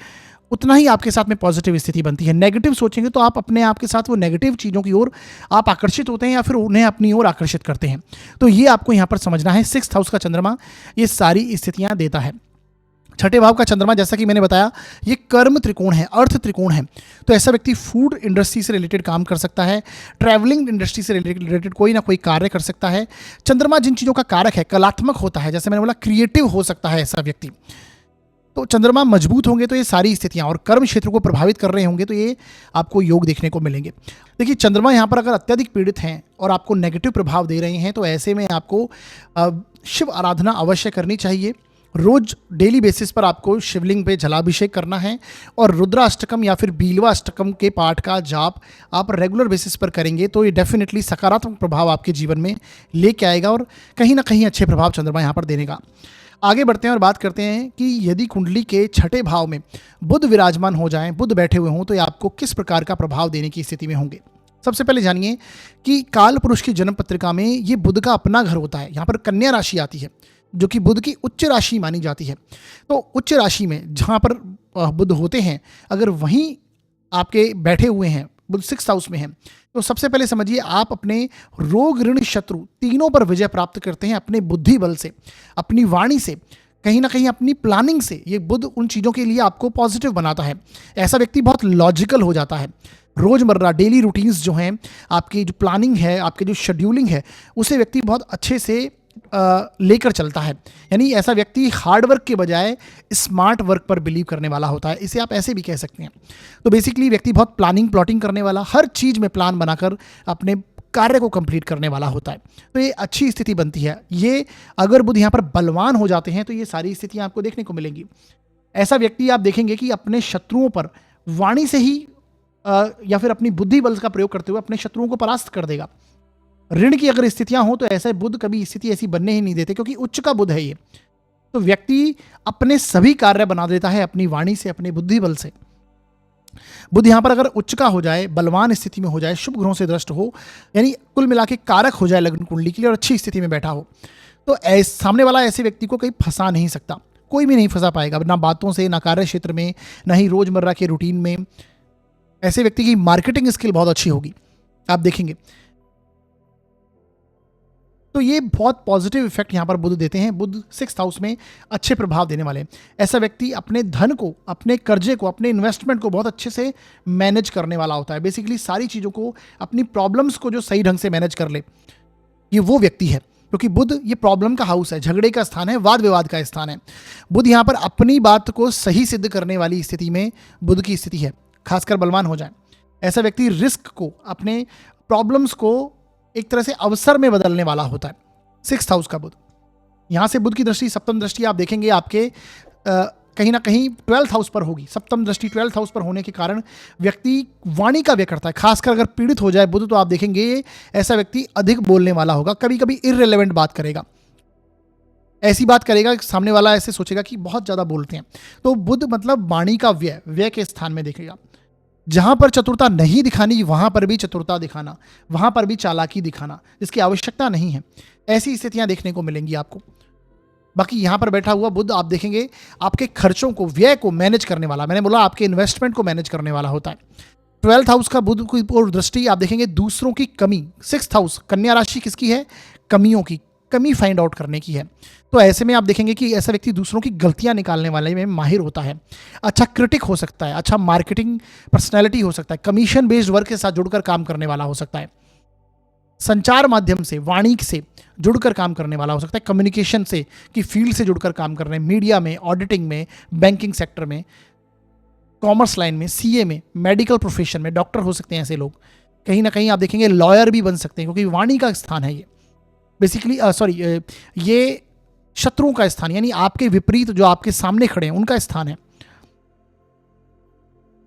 उतना ही आपके साथ में पॉजिटिव स्थिति बनती है। नेगेटिव सोचेंगे तो आप अपने आप के साथ वो नेगेटिव चीज़ों की ओर आप आकर्षित होते हैं या फिर उन्हें अपनी ओर आकर्षित करते हैं। तो ये आपको यहाँ पर समझना है। 6th हाउस का चंद्रमा ये सारी स्थितियाँ देता है। छठे भाव का चंद्रमा, जैसा कि मैंने बताया, ये कर्म त्रिकोण है, अर्थ त्रिकोण है। तो ऐसा व्यक्ति फूड इंडस्ट्री से रिलेटेड काम कर सकता है, ट्रैवलिंग इंडस्ट्री से रिलेटेड कोई ना कोई कार्य कर सकता है। चंद्रमा जिन चीज़ों का कारक है, कलात्मक होता है, जैसे मैंने बोला क्रिएटिव हो सकता है ऐसा व्यक्ति। तो चंद्रमा मजबूत होंगे तो ये सारी स्थितियां, और कर्म क्षेत्र को प्रभावित कर रहे होंगे तो ये आपको योग देखने को मिलेंगे। देखिए, चंद्रमा यहाँ पर अगर अत्यधिक पीड़ित हैं और आपको नेगेटिव प्रभाव दे रहे हैं तो ऐसे में आपको शिव आराधना अवश्य करनी चाहिए। रोज डेली बेसिस पर आपको शिवलिंग पे जलाभिषेक करना है, और रुद्राष्टकम या फिर बीलवाष्टकम के पाठ का जाप आप रेगुलर बेसिस पर करेंगे तो ये डेफिनेटली सकारात्मक प्रभाव आपके जीवन में लेके आएगा और कहीं ना कहीं अच्छे प्रभाव चंद्रमा यहाँ पर देने का। आगे बढ़ते हैं और बात करते हैं कि यदि कुंडली के छठे भाव में बुध विराजमान हो जाएं, बुध बैठे हुए हों, तो ये आपको किस प्रकार का प्रभाव देने की स्थिति में होंगे। सबसे पहले जानिए कि काल पुरुष की जन्म पत्रिका में ये बुध का अपना घर होता है। यहाँ पर कन्या राशि आती है जो कि बुध की उच्च राशि मानी जाती है। तो उच्च राशि में जहाँ पर बुध होते हैं, अगर वहीं आपके बैठे हुए हैं, बुध 6th हाउस में है, तो सबसे पहले समझिए आप अपने रोग, ऋण, शत्रु तीनों पर विजय प्राप्त करते हैं अपने बुद्धि बल से, अपनी वाणी से, कहीं ना कहीं अपनी प्लानिंग से। ये बुध उन चीज़ों के लिए आपको पॉजिटिव बनाता है। ऐसा व्यक्ति बहुत लॉजिकल हो जाता है। रोज़मर्रा डेली रूटीन्स जो हैं, आपकी जो प्लानिंग है, आपकी जो शेड्यूलिंग है, उसे व्यक्ति बहुत अच्छे से लेकर चलता है। यानी ऐसा व्यक्ति हार्ड वर्क के बजाय स्मार्ट वर्क पर बिलीव करने वाला होता है। इसे आप ऐसे भी कह सकते हैं। तो बेसिकली व्यक्ति बहुत प्लानिंग, प्लॉटिंग करने वाला, हर चीज़ में प्लान बनाकर अपने कार्य को कंप्लीट करने वाला होता है। तो ये अच्छी स्थिति बनती है। ये अगर बुध यहाँ पर बलवान हो जाते हैं तो ये सारी स्थितियाँ आपको देखने को मिलेंगी। ऐसा व्यक्ति आप देखेंगे कि अपने शत्रुओं पर वाणी से ही या फिर अपनी बुद्धि बल का प्रयोग करते हुए अपने शत्रुओं को परास्त कर देगा। ऋण की अगर स्थितियां हो तो ऐसे बुध कभी स्थिति ऐसी बनने ही नहीं देते, क्योंकि उच्च का बुध है ये। तो व्यक्ति अपने सभी कार्य बना देता है अपनी वाणी से, अपने बुद्धि बल से। बुध यहां पर अगर उच्च का हो जाए, बलवान स्थिति में हो जाए, शुभ ग्रहों से दृष्ट हो, यानी कुल मिला के कारक हो जाए लग्न कुंडली के लिए और अच्छी स्थिति में बैठा हो, तो सामने वाला ऐसे व्यक्ति को कहीं फंसा नहीं सकता। कोई भी नहीं फंसा पाएगा, ना बातों से, ना कार्य क्षेत्र में, ना ही रोजमर्रा के रूटीन में। ऐसे व्यक्ति की मार्केटिंग स्किल बहुत अच्छी होगी, आप देखेंगे। तो ये बहुत पॉजिटिव इफेक्ट यहाँ पर बुध देते हैं। बुध 6th हाउस में अच्छे प्रभाव देने वाले हैं। ऐसा व्यक्ति अपने धन को, अपने कर्जे को, अपने इन्वेस्टमेंट को बहुत अच्छे से मैनेज करने वाला होता है। बेसिकली सारी चीज़ों को, अपनी प्रॉब्लम्स को जो सही ढंग से मैनेज कर ले, ये वो व्यक्ति है। क्योंकि बुध ये प्रॉब्लम का हाउस है, झगड़े का स्थान है, वाद विवाद का स्थान है। बुध यहाँ पर अपनी बात को सही सिद्ध करने वाली स्थिति में बुध की स्थिति है, खासकर बलवान हो जाए। ऐसा व्यक्ति रिस्क को, अपने प्रॉब्लम्स को एक तरह से अवसर में बदलने वाला होता है। 6th हाउस का बुध, यहाँ से बुध की दृष्टि, सप्तम दृष्टि आप देखेंगे आपके कहीं ना कहीं 12th हाउस पर होगी। सप्तम दृष्टि 12th हाउस पर होने के कारण व्यक्ति वाणी का व्यय करता है। खासकर अगर पीड़ित हो जाए बुध तो आप देखेंगे ऐसा व्यक्ति अधिक बोलने वाला होगा, कभी कभी इररिलेवेंट बात करेगा, ऐसी बात करेगा कि सामने वाला ऐसे सोचेगा कि बहुत ज़्यादा बोलते हैं। तो बुध मतलब वाणी का व्यय के स्थान में देखेगा। जहां पर चतुरता नहीं दिखानी वहां पर भी चतुरता दिखाना, वहां पर भी चालाकी दिखाना जिसकी आवश्यकता नहीं है, ऐसी स्थितियां देखने को मिलेंगी आपको। बाकी यहां पर बैठा हुआ बुध आप देखेंगे आपके खर्चों को, व्यय को मैनेज करने वाला, मैंने बोला आपके इन्वेस्टमेंट को मैनेज करने वाला होता है। 12th हाउस का बुध की ओर दृष्टि आप देखेंगे दूसरों की कमी। 6th हाउस कन्या राशि किसकी है? कमियों की, कमी फाइंड आउट करने की है। तो ऐसे में आप देखेंगे कि ऐसा व्यक्ति दूसरों की गलतियां निकालने वाले में माहिर होता है, अच्छा क्रिटिक हो सकता है, अच्छा मार्केटिंग पर्सनैलिटी हो सकता है, कमीशन बेस्ड वर्क के साथ जुड़कर काम करने वाला हो सकता है, संचार माध्यम से, वाणी से जुड़कर काम करने वाला हो सकता है, कम्युनिकेशन से की फील्ड से जुड़कर काम करने, मीडिया में, ऑडिटिंग में, बैंकिंग सेक्टर में, कॉमर्स लाइन में, सीए में, मेडिकल प्रोफेशन में, डॉक्टर हो सकते हैं ऐसे लोग। कहीं ना कहीं आप देखेंगे लॉयर भी बन सकते हैं, क्योंकि वाणी का स्थान है ये। बेसिकली ये शत्रुओं का स्थान, यानी आपके विपरीत जो आपके सामने खड़े हैं उनका स्थान है।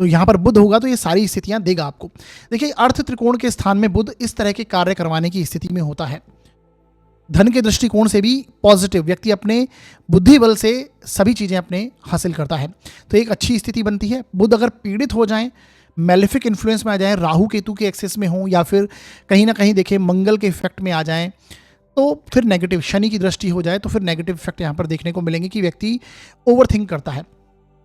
तो यहां पर बुध होगा तो ये सारी स्थितियां देगा आपको। देखिए, अर्थ त्रिकोण के स्थान में बुध इस तरह के कार्य करवाने की स्थिति में होता है। धन के दृष्टिकोण से भी पॉजिटिव, व्यक्ति अपने बुद्धि बल से सभी चीजें अपने हासिल करता है, तो एक अच्छी स्थिति बनती है। बुध अगर पीड़ित हो जाएं, मेलेफिक इन्फ्लुएंस में आ जाएं, राहु केतु के एक्सेस में हो, या फिर कहीं ना कहीं देखें मंगल के इफेक्ट में आ जाएं, तो फिर नेगेटिव, शनि की दृष्टि हो जाए तो फिर नेगेटिव इफेक्ट यहाँ पर देखने को मिलेंगे कि व्यक्ति ओवरथिंक करता है,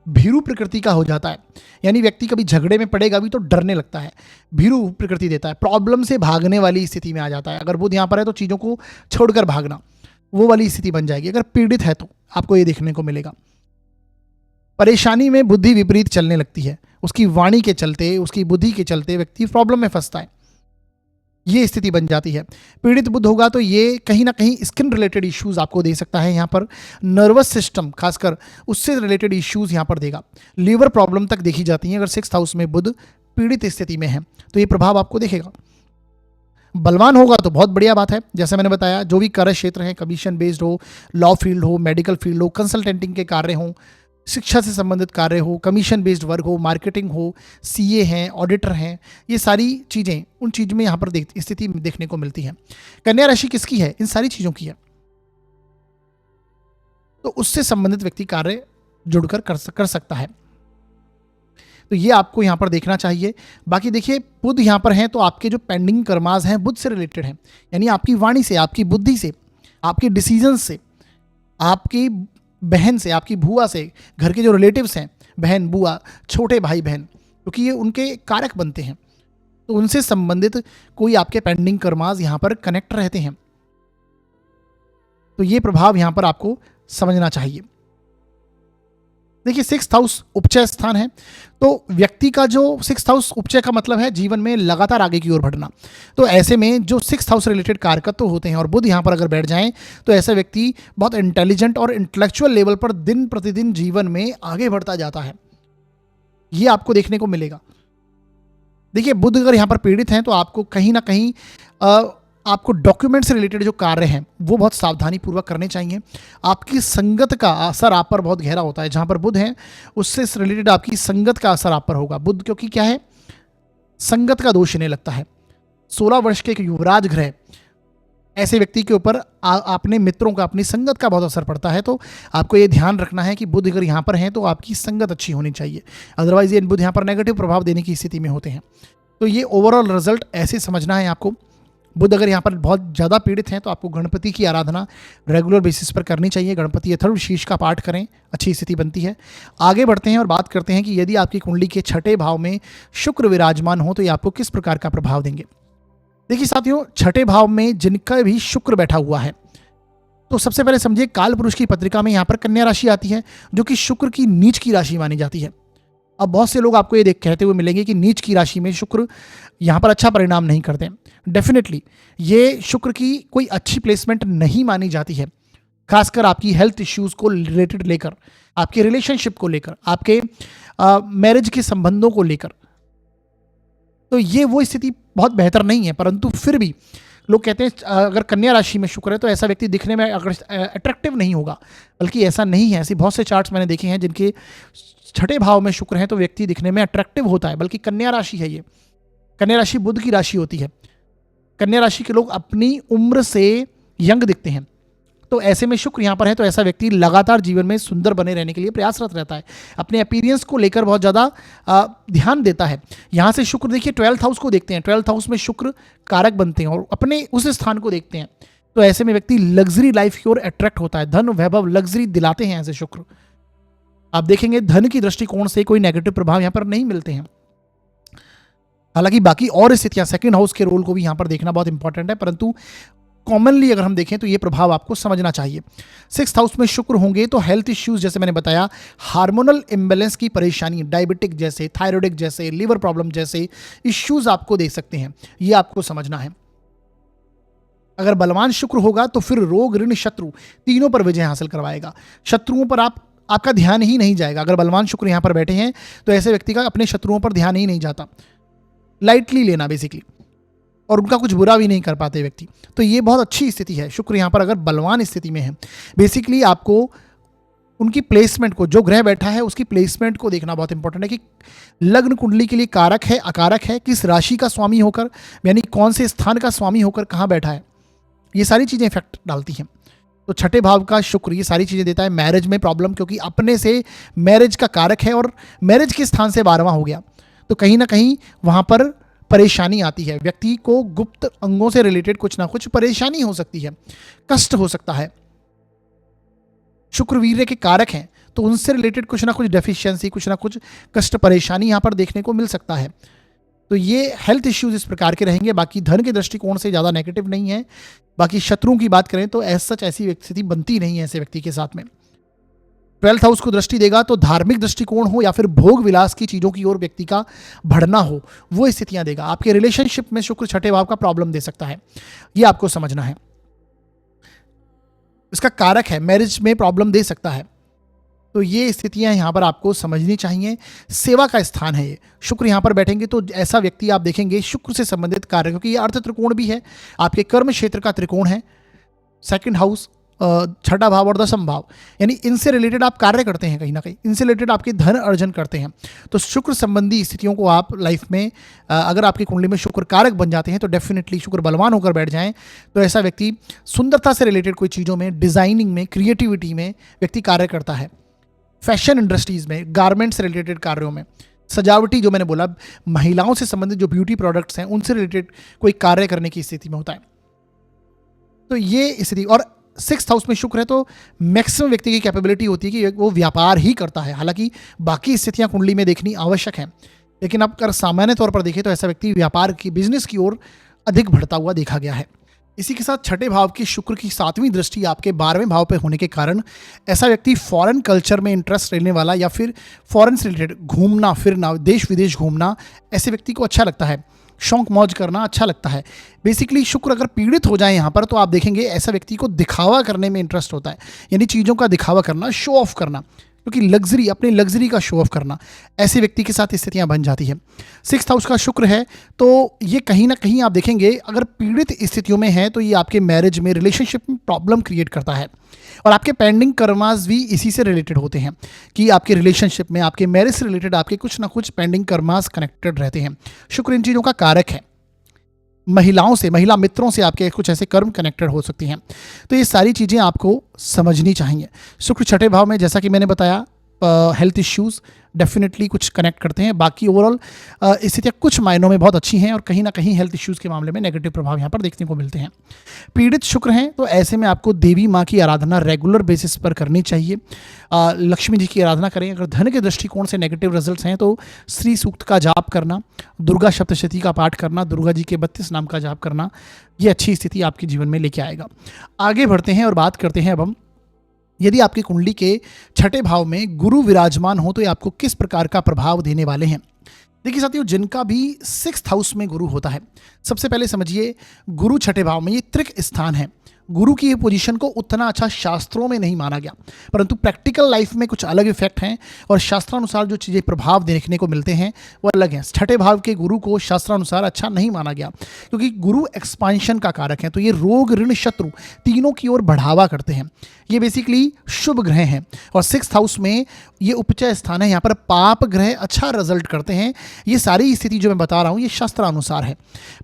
भीरू प्रकृति का हो जाता है, यानी व्यक्ति कभी झगड़े में पड़ेगा भी तो डरने लगता है, भीरू प्रकृति देता है, प्रॉब्लम से भागने वाली स्थिति में आ जाता है। अगर बुध यहाँ पर है तो चीज़ों को छोड़कर भागना, वो वाली स्थिति बन जाएगी। अगर पीड़ित है तो आपको ये देखने को मिलेगा। परेशानी में बुद्धि विपरीत चलने लगती है, उसकी वाणी के चलते, उसकी बुद्धि के चलते व्यक्ति प्रॉब्लम में फंसता है, ये स्थिति बन जाती है। पीड़ित बुध होगा तो ये कहीं ना कहीं स्किन रिलेटेड इश्यूज आपको दे सकता है, यहाँ पर नर्वस सिस्टम खासकर उससे रिलेटेड इश्यूज यहाँ पर देगा। लीवर प्रॉब्लम तक देखी जाती हैं अगर 6th हाउस में बुध पीड़ित स्थिति में है, तो ये प्रभाव आपको देखेगा। बलवान होगा तो बहुत बढ़िया बात है। जैसे मैंने बताया, जो भी कार्य क्षेत्र है, कमीशन बेस्ड हो, लॉ फील्ड हो, मेडिकल फील्ड हो, कंसल्टेंटिंग के कार्य हों, शिक्षा से संबंधित कार्य हो, कमीशन बेस्ड वर्क हो, मार्केटिंग हो, सीए हैं, ऑडिटर हैं, ये सारी चीज़ें उन चीज़ में यहाँ पर स्थिति देखने को मिलती है। कन्या राशि किसकी है? इन सारी चीज़ों की है, तो उससे संबंधित व्यक्ति कार्य जुड़कर कर सकता है, तो ये आपको यहाँ पर देखना चाहिए। बाकी देखिए, बुध यहाँ पर हैं तो आपके जो पेंडिंग कर्माज हैं बुध से रिलेटेड हैं, यानी आपकी वाणी से, आपकी बुद्धि से, आपके डिसीजन से, आपकी बहन से, आपकी बुआ से, घर के जो रिलेटिव्स हैं, बहन, बुआ, छोटे भाई बहन, क्योंकि ये उनके कारक बनते हैं, तो उनसे संबंधित कोई आपके पेंडिंग कर्माज यहाँ पर कनेक्ट रहते हैं, तो ये प्रभाव यहाँ पर आपको समझना चाहिए। देखिए, 6th हाउस उपचय स्थान है, तो व्यक्ति का जो 6th हाउस उपचय का मतलब है जीवन में लगातार आगे की ओर बढ़ना, तो ऐसे में जो 6th हाउस रिलेटेड कारकत्व होते हैं और बुध यहाँ पर अगर बैठ जाएं तो ऐसा व्यक्ति बहुत इंटेलिजेंट और इंटेलेक्चुअल लेवल पर दिन प्रतिदिन जीवन में आगे बढ़ता जाता है, ये आपको देखने को मिलेगा। देखिए, बुध अगर यहाँ पर पीड़ित हैं तो आपको कहीं ना कहीं आपको डॉक्यूमेंट से रिलेटेड जो कार्य हैं वो बहुत सावधानी पूर्वक करने चाहिए। आपकी संगत का असर आप पर बहुत गहरा होता है, जहाँ पर बुध है उससे रिलेटेड आपकी संगत का असर आप पर होगा। बुध क्योंकि क्या है, संगत का दोष इन्हें लगता है। 16 वर्ष के एक युवराज ग्रह, ऐसे व्यक्ति के ऊपर अपने मित्रों का, अपनी संगत का बहुत असर पड़ता है, तो आपको ये ध्यान रखना है कि बुध अगर यहाँ पर हैं तो आपकी संगत अच्छी होनी चाहिए, अदरवाइज ये बुध यहाँ पर नेगेटिव प्रभाव देने की स्थिति में होते हैं। तो ये ओवरऑल रिजल्ट ऐसे समझना है आपको। बुध अगर यहाँ पर बहुत ज़्यादा पीड़ित हैं तो आपको गणपति की आराधना रेगुलर बेसिस पर करनी चाहिए, गणपति अथर्वशीर्ष का पाठ करें, अच्छी स्थिति बनती है। आगे बढ़ते हैं और बात करते हैं कि यदि आपकी कुंडली के 6ठे भाव में शुक्र विराजमान हो तो ये आपको किस प्रकार का प्रभाव देंगे। देखिए साथियों, 6ठे भाव में जिनका भी शुक्र बैठा हुआ है, तो सबसे पहले समझिए काल पुरुष की पत्रिका में यहाँ पर कन्या राशि आती है, जो कि शुक्र की नीच की राशि मानी जाती है। अब बहुत से लोग आपको ये कहते हुए मिलेंगे कि नीच की राशि में शुक्र यहाँ पर अच्छा परिणाम नहीं करते। डेफिनेटली ये शुक्र की कोई अच्छी प्लेसमेंट नहीं मानी जाती है, खासकर आपकी हेल्थ इश्यूज को रिलेटेड लेकर, आपके रिलेशनशिप को लेकर, आपके मैरिज के संबंधों को लेकर, तो ये वो स्थिति बहुत बेहतर नहीं है। परंतु फिर भी लोग कहते हैं अगर कन्या राशि में शुक्र है तो ऐसा व्यक्ति दिखने में अट्रैक्टिव नहीं होगा, बल्कि ऐसा नहीं है। ऐसे बहुत से चार्ट्स मैंने देखे हैं जिनके 6ठे भाव में शुक्र है तो व्यक्ति दिखने में अट्रैक्टिव होता है, बल्कि कन्या राशि है ये। कन्या राशि बुध की राशि होती है। कन्या राशि के लोग अपनी उम्र से यंग दिखते हैं, तो ऐसे में शुक्र यहाँ पर है तो ऐसा व्यक्ति लगातार जीवन में सुंदर बने रहने के लिए प्रयासरत रहता है, अपने अपीयरेंस को लेकर बहुत ज़्यादा ध्यान देता है। यहाँ से शुक्र देखिए 12th हाउस को देखते हैं, 12th हाउस में शुक्र कारक बनते हैं और अपने उस स्थान को देखते हैं, तो ऐसे में व्यक्ति लग्जरी लाइफ की ओर अट्रैक्ट होता है, धन वैभव लग्जरी दिलाते हैं ऐसे शुक्र। आप देखेंगे धन की दृष्टिकोण से कोई नेगेटिव प्रभाव यहाँ पर नहीं मिलते हैं। हालांकि बाकी और स्थितियां, 2nd हाउस के रोल को भी यहाँ पर देखना बहुत इंपॉर्टेंट है, परंतु कॉमनली अगर हम देखें तो ये प्रभाव आपको समझना चाहिए। 6th हाउस में शुक्र होंगे तो हेल्थ इश्यूज, जैसे मैंने बताया, हार्मोनल इम्बैलेंस की परेशानी, डायबिटिक जैसे, थायराइडिक जैसे, लीवर प्रॉब्लम जैसे इश्यूज आपको दे सकते हैं, ये आपको समझना है। अगर बलवान शुक्र होगा तो फिर रोग, ऋण, शत्रु तीनों पर विजय हासिल करवाएगा। शत्रुओं पर आपका ध्यान ही नहीं जाएगा। अगर बलवान शुक्र यहाँ पर बैठे हैं तो ऐसे व्यक्ति का अपने शत्रुओं पर ध्यान ही नहीं जाता, लाइटली लेना बेसिकली। और उनका कुछ बुरा भी नहीं कर पाते व्यक्ति। तो ये बहुत अच्छी स्थिति है। शुक्र यहाँ पर अगर बलवान स्थिति में है, बेसिकली आपको उनकी प्लेसमेंट को, जो ग्रह बैठा है उसकी प्लेसमेंट को देखना बहुत इंपॉर्टेंट है कि लग्न कुंडली के लिए कारक है, अकारक है, किस राशि का स्वामी होकर, यानी कौन से स्थान का स्वामी होकर कहाँ बैठा है, ये सारी चीज़ें इफेक्ट डालती हैं। तो छठे भाव का शुक्र ये सारी चीज़ें देता है। मैरिज में प्रॉब्लम, क्योंकि अपने से मैरिज का कारक है और मैरिज के स्थान से 12वां हो गया, तो कहीं ना कहीं वहाँ पर परेशानी आती है। व्यक्ति को गुप्त अंगों से रिलेटेड कुछ ना कुछ परेशानी हो सकती है, कष्ट हो सकता है। शुक्र वीर्य के कारक हैं, तो उनसे रिलेटेड कुछ ना कुछ डेफिशिएंसी, कुछ ना कुछ कष्ट, परेशानी यहाँ पर देखने को मिल सकता है। तो ये हेल्थ इश्यूज इस प्रकार के रहेंगे। बाकी धन के दृष्टिकोण से ज़्यादा नेगेटिव नहीं है। बाकी शत्रुओं की बात करें तो ऐसा ऐसी स्थिति बनती नहीं है ऐसे व्यक्ति के साथ में। 12th हाउस को दृष्टि देगा तो धार्मिक दृष्टिकोण हो या फिर भोग विलास की चीज़ों की ओर व्यक्ति का बढ़ना हो, वो स्थितियां देगा। आपके रिलेशनशिप में शुक्र छठे भाव का प्रॉब्लम दे सकता है, ये आपको समझना है। इसका कारक है, मैरिज में प्रॉब्लम दे सकता है। तो ये स्थितियां यहाँ पर आपको समझनी चाहिए। सेवा का स्थान है ये, शुक्र यहाँ पर बैठेंगे तो ऐसा व्यक्ति आप देखेंगे शुक्र से संबंधित कार्य, क्योंकि ये अर्थ त्रिकोण भी है, आपके कर्म क्षेत्र का त्रिकोण है। 2nd हाउस, छठा भाव और 10वां भाव, यानी इनसे रिलेटेड आप कार्य करते हैं, कहीं ना कहीं इनसे रिलेटेड आपके धन अर्जन करते हैं। तो शुक्र संबंधी स्थितियों को आप लाइफ में अगर आपकी कुंडली में शुक्र कारक बन जाते हैं तो डेफिनेटली शुक्र बलवान होकर बैठ जाएं तो ऐसा व्यक्ति सुंदरता से रिलेटेड कोई चीज़ों में, डिज़ाइनिंग में, क्रिएटिविटी में व्यक्ति कार्य करता है। फैशन इंडस्ट्रीज में, गारमेंट्स से रिलेटेड कार्यों में, सजावटी, जो मैंने बोला महिलाओं से संबंधित जो ब्यूटी प्रोडक्ट्स हैं उनसे रिलेटेड कोई कार्य करने की स्थिति में होता है। तो ये स्थिति, और 6th हाउस में शुक्र है तो मैक्सिमम व्यक्ति की कैपेबिलिटी होती है कि वो व्यापार ही करता है। हालांकि बाकी स्थितियां कुंडली में देखनी आवश्यक है, लेकिन अब अगर सामान्य तौर पर देखें तो ऐसा व्यक्ति व्यापार की, बिजनेस की ओर अधिक बढ़ता हुआ देखा गया है। इसी के साथ छठे भाव की शुक्र की 7वीं दृष्टि आपके 12वें भाव पर होने के कारण ऐसा व्यक्ति फॉरेन कल्चर में इंटरेस्ट लेने वाला या फिर फॉरेन से रिलेटेड घूमना फिरना, देश विदेश घूमना, ऐसे व्यक्ति को अच्छा लगता है। शौक मौज करना अच्छा लगता है। बेसिकली शुक्र अगर पीड़ित हो जाए यहाँ पर तो आप देखेंगे ऐसा व्यक्ति को दिखावा करने में इंटरेस्ट होता है, यानी चीज़ों का दिखावा करना, शो ऑफ करना, क्योंकि लग्जरी, अपनी लग्जरी का शो ऑफ करना, ऐसे व्यक्ति के साथ स्थितियां बन जाती है। 6th हाउस का शुक्र है तो ये कहीं ना कहीं आप देखेंगे अगर पीड़ित स्थितियों में है तो ये आपके मैरिज में, रिलेशनशिप में प्रॉब्लम क्रिएट करता है। और आपके पेंडिंग कर्मास भी इसी से रिलेटेड होते हैं कि आपके रिलेशनशिप में, आपके मैरिज से रिलेटेड आपके कुछ ना कुछ पेंडिंग कर्मास कनेक्टेड रहते हैं। शुक्र इन चीज़ों का कारक है। महिलाओं से, महिला मित्रों से आपके कुछ ऐसे कर्म कनेक्टेड हो सकती हैं। तो ये सारी चीज़ें आपको समझनी चाहिए। शुक्र छठे भाव में, जैसा कि मैंने बताया, हेल्थ इश्यूज़ डेफिनेटली कुछ कनेक्ट करते हैं। बाकी ओवरऑल स्थितियाँ कुछ मायनों में बहुत अच्छी हैं और कहीं ना कहीं हेल्थ इश्यूज़ के मामले में नेगेटिव प्रभाव यहाँ पर देखने को मिलते हैं। पीड़ित शुक्र हैं तो ऐसे में आपको देवी माँ की आराधना रेगुलर बेसिस पर करनी चाहिए। लक्ष्मी जी की आराधना करें। अगर धन के दृष्टिकोण से नेगेटिव रिजल्ट्स हैं तो श्री सूक्त का जाप करना, दुर्गा सप्तशती का पाठ करना, दुर्गा जी के 32 नाम का जाप करना, ये अच्छी स्थिति आपके जीवन में लेके आएगा। आगे बढ़ते हैं और बात करते हैं अब हम, यदि आपकी कुंडली के छठे भाव में गुरु विराजमान हो तो ये आपको किस प्रकार का प्रभाव देने वाले हैं। देखिए साथियों, जिनका भी 6th हाउस में गुरु होता है, सबसे पहले समझिए गुरु छठे भाव में, ये त्रिक स्थान है। गुरु की ये पोजीशन को उतना अच्छा शास्त्रों में नहीं माना गया, परंतु प्रैक्टिकल लाइफ में कुछ अलग इफेक्ट हैं और शास्त्रानुसार जो चीज़ें प्रभाव देखने को मिलते हैं वो अलग हैं। छठे भाव के गुरु को शास्त्रानुसार अच्छा नहीं माना गया क्योंकि गुरु एक्सपांशन का कारक है, तो ये रोग, ऋण, शत्रु तीनों की ओर बढ़ावा करते हैं। ये बेसिकली शुभ ग्रह हैं और 6th हाउस में ये उपचय स्थान है, यहाँ पर पाप ग्रह अच्छा रिजल्ट करते हैं। ये सारी स्थिति जो मैं बता रहा हूँ ये शास्त्रानुसार है,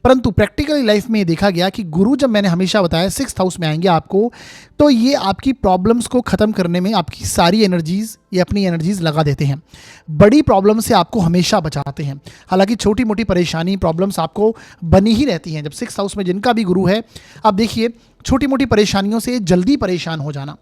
परंतु प्रैक्टिकली लाइफ में ये देखा गया कि गुरु, जब मैंने हमेशा बताया 6th हाउस में आएंगे आपको, तो ये आपकी प्रॉब्लम्स को ख़त्म करने में आपकी सारी एनर्जीज़, ये अपनी एनर्जीज़ लगा देते हैं। बड़ी प्रॉब्लम से आपको हमेशा बचाते हैं। हालांकि छोटी मोटी परेशानी, प्रॉब्लम्स आपको बनी ही रहती हैं। जब 6th हाउस में जिनका भी गुरु है, आप देखिए छोटी मोटी परेशानियों से जल्दी परेशान हो जाना,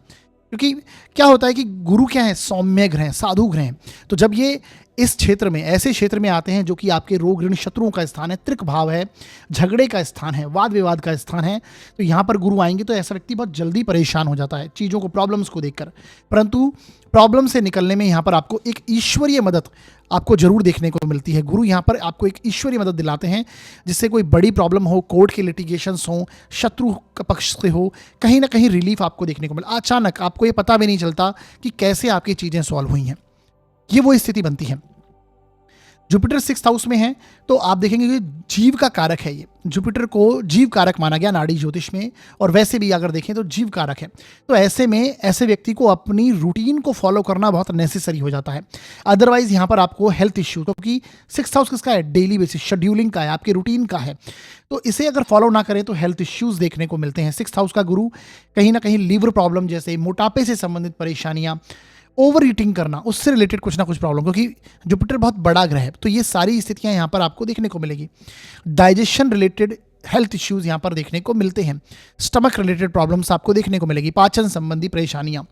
क्योंकि क्या होता है कि गुरु क्या है, सौम्य ग्रह हैं, साधु ग्रह हैं। तो जब ये इस क्षेत्र में, ऐसे क्षेत्र में आते हैं जो कि आपके रोग, ऋण, शत्रुओं का स्थान है, त्रिक भाव है, झगड़े का स्थान है, वाद विवाद का स्थान है, तो यहाँ पर गुरु आएंगे तो ऐसा व्यक्ति बहुत जल्दी परेशान हो जाता है चीज़ों को, प्रॉब्लम्स को देखकर। परंतु प्रॉब्लम से निकलने में यहाँ पर आपको एक ईश्वरीय मदद आपको जरूर देखने को मिलती है। गुरु यहाँ पर आपको एक ईश्वरीय मदद दिलाते हैं, जिससे कोई बड़ी प्रॉब्लम हो, कोर्ट के लिटिगेशंस हो, शत्रु का पक्ष से हो, कहीं ना कहीं रिलीफ आपको देखने को मिला। अचानक आपको ये पता भी नहीं चलता कि कैसे आपकी चीज़ें सॉल्व हुई हैं, ये वो स्थिति बनती है। जुपिटर 6th हाउस में है तो आप देखेंगे कि जीव का कारक है। ये जुपिटर को जीव कारक माना गया नाड़ी ज्योतिष में, और वैसे भी अगर देखें तो जीव कारक है। तो ऐसे में ऐसे व्यक्ति को अपनी रूटीन को फॉलो करना बहुत नेसेसरी हो जाता है। अदरवाइज यहाँ पर आपको हेल्थ इश्यू, क्योंकि 6th हाउस किसका है, डेली बेसिस शेड्यूलिंग का है, आपके रूटीन का है, तो इसे अगर फॉलो ना करें तो हेल्थ इश्यूज देखने को मिलते हैं। 6th हाउस का गुरु कहीं ना कहीं लीवर प्रॉब्लम जैसे मोटापे से संबंधित परेशानियां, ओवर ईटिंग करना, उससे रिलेटेड कुछ ना कुछ प्रॉब्लम, क्योंकि जुपिटर बहुत बड़ा ग्रह है तो ये सारी स्थितियां यहाँ पर आपको देखने को मिलेगी। डाइजेशन रिलेटेड हेल्थ इश्यूज यहाँ पर देखने को मिलते हैं। स्टमक रिलेटेड प्रॉब्लम्स आपको देखने को मिलेगी, पाचन संबंधी परेशानियां,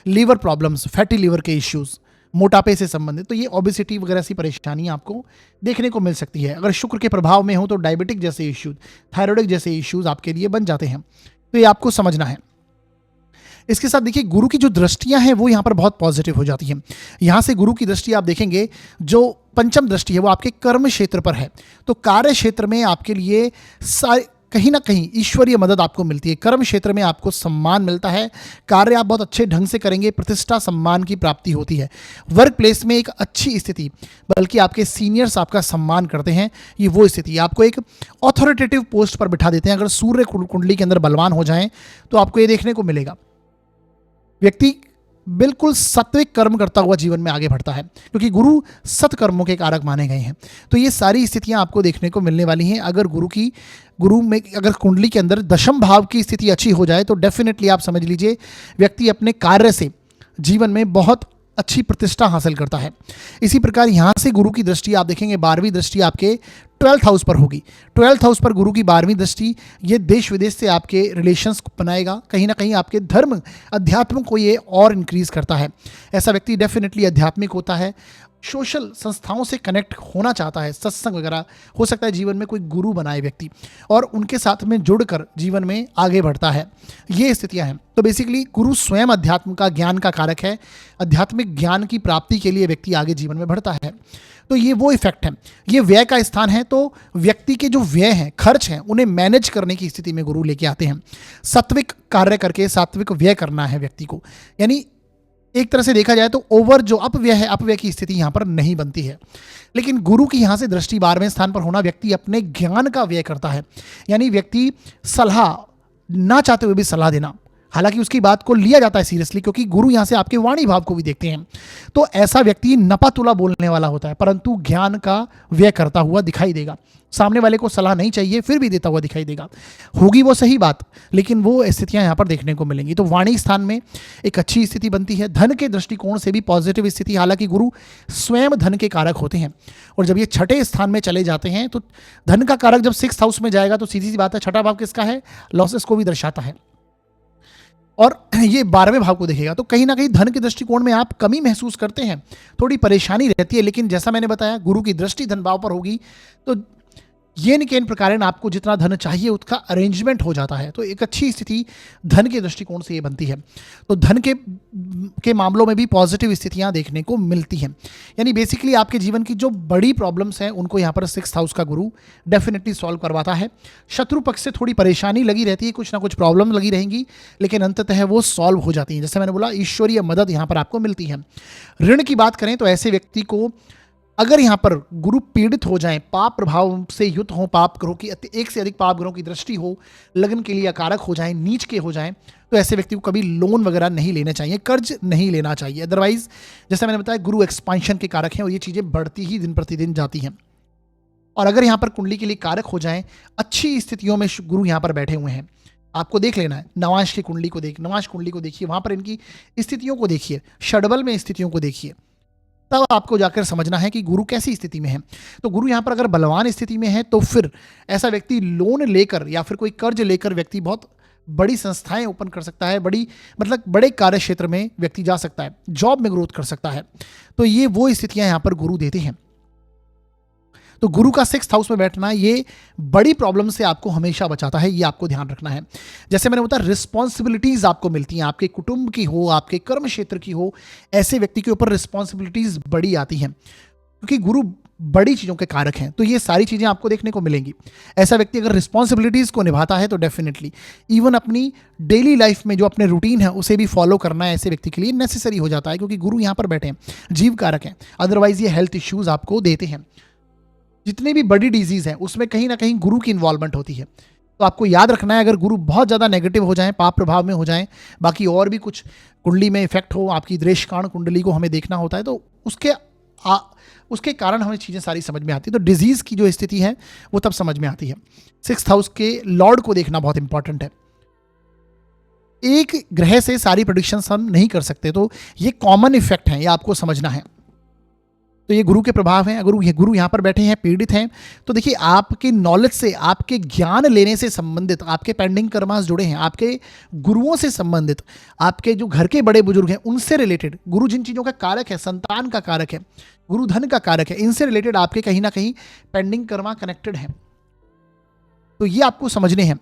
लीवर प्रॉब्लम्स, फैटी लीवर के इश्यूज, मोटापे से संबंधित, तो ये ओबेसिटी वगैरह सी परेशानियां आपको देखने को मिल सकती है। अगर शुक्र के प्रभाव में हो तो डायबिटिक जैसे इश्यूज, थायराइड जैसे इश्यूज आपके लिए बन जाते हैं, तो ये आपको समझना है। इसके साथ देखिए गुरु की जो दृष्टियां हैं वो यहाँ पर बहुत पॉजिटिव हो जाती हैं। यहाँ से गुरु की दृष्टि आप देखेंगे, जो पंचम दृष्टि है वो आपके कर्म क्षेत्र पर है, तो कार्य क्षेत्र में आपके लिए कहीं ना कहीं ईश्वरीय मदद आपको मिलती है। कर्म क्षेत्र में आपको सम्मान मिलता है, कार्य आप बहुत अच्छे ढंग से करेंगे, प्रतिष्ठा सम्मान की प्राप्ति होती है। वर्क प्लेस में एक अच्छी स्थिति, बल्कि आपके सीनियर्स आपका सम्मान करते हैं, ये वो स्थिति आपको एक ऑथोरिटेटिव पोस्ट पर बिठा देते हैं। अगर सूर्य कुंडली के अंदर बलवान हो जाएं तो आपको ये देखने को मिलेगा, व्यक्ति बिल्कुल सात्विक कर्म करता हुआ जीवन में आगे बढ़ता है, क्योंकि गुरु सत्कर्मों के कारक माने गए हैं। तो ये सारी स्थितियां आपको देखने को मिलने वाली हैं। अगर गुरु में अगर कुंडली के अंदर दशम भाव की स्थिति अच्छी हो जाए तो डेफिनेटली आप समझ लीजिए व्यक्ति अपने कार्य से जीवन में बहुत अच्छी प्रतिष्ठा हासिल करता है। इसी प्रकार यहाँ से गुरु की दृष्टि आप देखेंगे, 12वीं दृष्टि आपके 12th हाउस पर होगी। 12th हाउस पर गुरु की 12वीं दृष्टि ये देश विदेश से आपके रिलेशंस बनाएगा, कहीं ना कहीं आपके धर्म अध्यात्म को ये और इंक्रीज करता है। ऐसा व्यक्ति डेफिनेटली आध्यात्मिक होता है, सोशल संस्थाओं से कनेक्ट होना चाहता है, सत्संग वगैरह, हो सकता है जीवन में कोई गुरु बनाए व्यक्ति और उनके साथ में जुड़कर जीवन में आगे बढ़ता है। ये स्थितियां हैं। तो बेसिकली गुरु स्वयं अध्यात्म का ज्ञान का कारक है, आध्यात्मिक ज्ञान की प्राप्ति के लिए व्यक्ति आगे जीवन में बढ़ता है। तो ये वो इफेक्ट है, ये व्यय का स्थान है, तो व्यक्ति के जो व्यय हैं, खर्च हैं, उन्हें मैनेज करने की स्थिति में गुरु लेके आते हैं। सात्विक कार्य करके सात्विक व्यय करना है व्यक्ति को, यानी एक तरह से देखा जाए तो ओवर जो अपव्यय है, अपव्यय की स्थिति यहाँ पर नहीं बनती है। लेकिन गुरु की यहाँ से दृष्टि 12वें स्थान पर होना, व्यक्ति अपने ज्ञान का व्यय करता है, यानी व्यक्ति सलाह ना चाहते हुए भी सलाह देना, हालांकि उसकी बात को लिया जाता है सीरियसली, क्योंकि गुरु यहाँ से आपके वाणी भाव को भी देखते हैं। तो ऐसा व्यक्ति नपातुला बोलने वाला होता है, परंतु ज्ञान का व्यय करता हुआ दिखाई देगा। सामने वाले को सलाह नहीं चाहिए फिर भी देता हुआ दिखाई देगा, होगी वो सही बात, लेकिन वो स्थितियां यहाँ पर देखने को मिलेंगी। तो वाणी स्थान में एक अच्छी स्थिति बनती है। धन के दृष्टिकोण से भी पॉजिटिव स्थिति, हालांकि गुरु स्वयं धन के कारक होते हैं, और जब ये छठे स्थान में चले जाते हैं तो धन का कारक जब 6th हाउस में जाएगा तो सीधी सी बात है, छठा भाव किसका है, लॉसेस को भी दर्शाता है, और ये 12वें भाव को देखेगा। तो कहीं ना कहीं धन के दृष्टिकोण में आप कमी महसूस करते हैं, थोड़ी परेशानी रहती है, लेकिन जैसा मैंने बताया गुरु की दृष्टि धन भाव पर होगी तो येन केन प्रकारेण आपको जितना धन चाहिए उसका अरेंजमेंट हो जाता है। तो एक अच्छी स्थिति धन के दृष्टिकोण से ये बनती है। तो धन के मामलों में भी पॉजिटिव स्थितियां देखने को मिलती हैं, यानी बेसिकली आपके जीवन की जो बड़ी प्रॉब्लम्स हैं उनको यहाँ पर 6th हाउस का गुरु डेफिनेटली सॉल्व करवाता है। शत्रु पक्ष से थोड़ी परेशानी लगी रहती है, कुछ ना कुछ प्रॉब्लम लगी रहेंगी, लेकिन अंततः वो सॉल्व हो जाती हैं। जैसे मैंने बोला, ईश्वरीय मदद यहाँ पर आपको मिलती है। ऋण की बात करें तो ऐसे व्यक्ति को अगर यहाँ पर गुरु पीड़ित हो जाएं, पाप प्रभाव से युक्त हो, पाप ग्रहों की एक से अधिक पाप ग्रहों की दृष्टि हो, लगन के लिए अकारक हो जाएं, नीच के हो जाएं, तो ऐसे व्यक्ति को कभी लोन वगैरह नहीं लेने चाहिए, कर्ज नहीं लेना चाहिए। अदरवाइज जैसा मैंने बताया गुरु एक्सपांशन के कारक हैं और ये चीज़ें बढ़ती ही दिन प्रतिदिन जाती हैं। और अगर यहाँ पर कुंडली के लिए कारक हो जाएं, अच्छी स्थितियों में गुरु यहाँ पर बैठे हुए हैं, आपको देख लेना है, नवांश की कुंडली को नवांश कुंडली को देखिए, वहाँ पर इनकी स्थितियों को देखिए, षडबल में स्थितियों को देखिए, तब आपको जाकर समझना है कि गुरु कैसी स्थिति में है। तो गुरु यहाँ पर अगर बलवान स्थिति में है तो फिर ऐसा व्यक्ति लोन लेकर या फिर कोई कर्ज लेकर व्यक्ति बहुत बड़ी संस्थाएं ओपन कर सकता है, बड़े कार्य क्षेत्र में व्यक्ति जा सकता है, जॉब में ग्रोथ कर सकता है। तो ये वो स्थितियां यहाँ पर गुरु देते हैं। तो गुरु का 6th हाउस में बैठना ये बड़ी प्रॉब्लम से आपको हमेशा बचाता है, ये आपको ध्यान रखना है। जैसे मैंने बताया, रिस्पॉन्सिबिलिटीज आपको मिलती हैं, आपके कुटुंब की हो, आपके कर्म क्षेत्र की हो, ऐसे व्यक्ति के ऊपर रिस्पॉन्सिबिलिटीज बड़ी आती हैं, क्योंकि गुरु बड़ी चीज़ों के कारक हैं, तो ये सारी चीज़ें आपको देखने को मिलेंगी। ऐसा व्यक्ति अगर रिस्पॉन्सिबिलिटीज़ को निभाता है तो डेफिनेटली इवन अपनी डेली लाइफ में जो अपने रूटीन है उसे भी फॉलो करना ऐसे व्यक्ति के लिए नेसेसरी हो जाता है, क्योंकि गुरु यहाँ पर बैठे हैं, जीव कारक हैं। अदरवाइज ये हेल्थ इश्यूज आपको देते हैं। जितने भी बड़ी डिजीज़ हैं उसमें कहीं ना कहीं गुरु की इन्वॉल्वमेंट होती है। तो आपको याद रखना है, अगर गुरु बहुत ज़्यादा नेगेटिव हो जाएं, पाप प्रभाव में हो जाएं, बाकी और भी कुछ कुंडली में इफेक्ट हो, आपकी दृष्टिकाण कुंडली को हमें देखना होता है, तो उसके कारण हमें चीज़ें सारी समझ में आती है। तो डिजीज़ की जो स्थिति है वो तब समझ में आती है। 6th हाउस के लॉर्ड को देखना बहुत इंपॉर्टेंट है। एक ग्रह से सारी प्रेडिक्शंस हम नहीं कर सकते, तो ये कॉमन इफेक्ट है, ये आपको समझना है। तो ये गुरु के प्रभाव हैं। अगर ये गुरु यहाँ पर बैठे हैं, पीड़ित हैं, तो देखिए आपके नॉलेज से, आपके ज्ञान लेने से संबंधित, आपके पेंडिंग कर्मास जुड़े हैं, आपके गुरुओं से संबंधित, आपके जो घर के बड़े बुजुर्ग हैं उनसे रिलेटेड, गुरु जिन चीज़ों का कारक है, संतान का कारक है, गुरु धन का कारक है, इनसे रिलेटेड आपके कहीं ना कहीं पेंडिंग कर्मा कनेक्टेड हैं। तो ये आपको समझने हैं,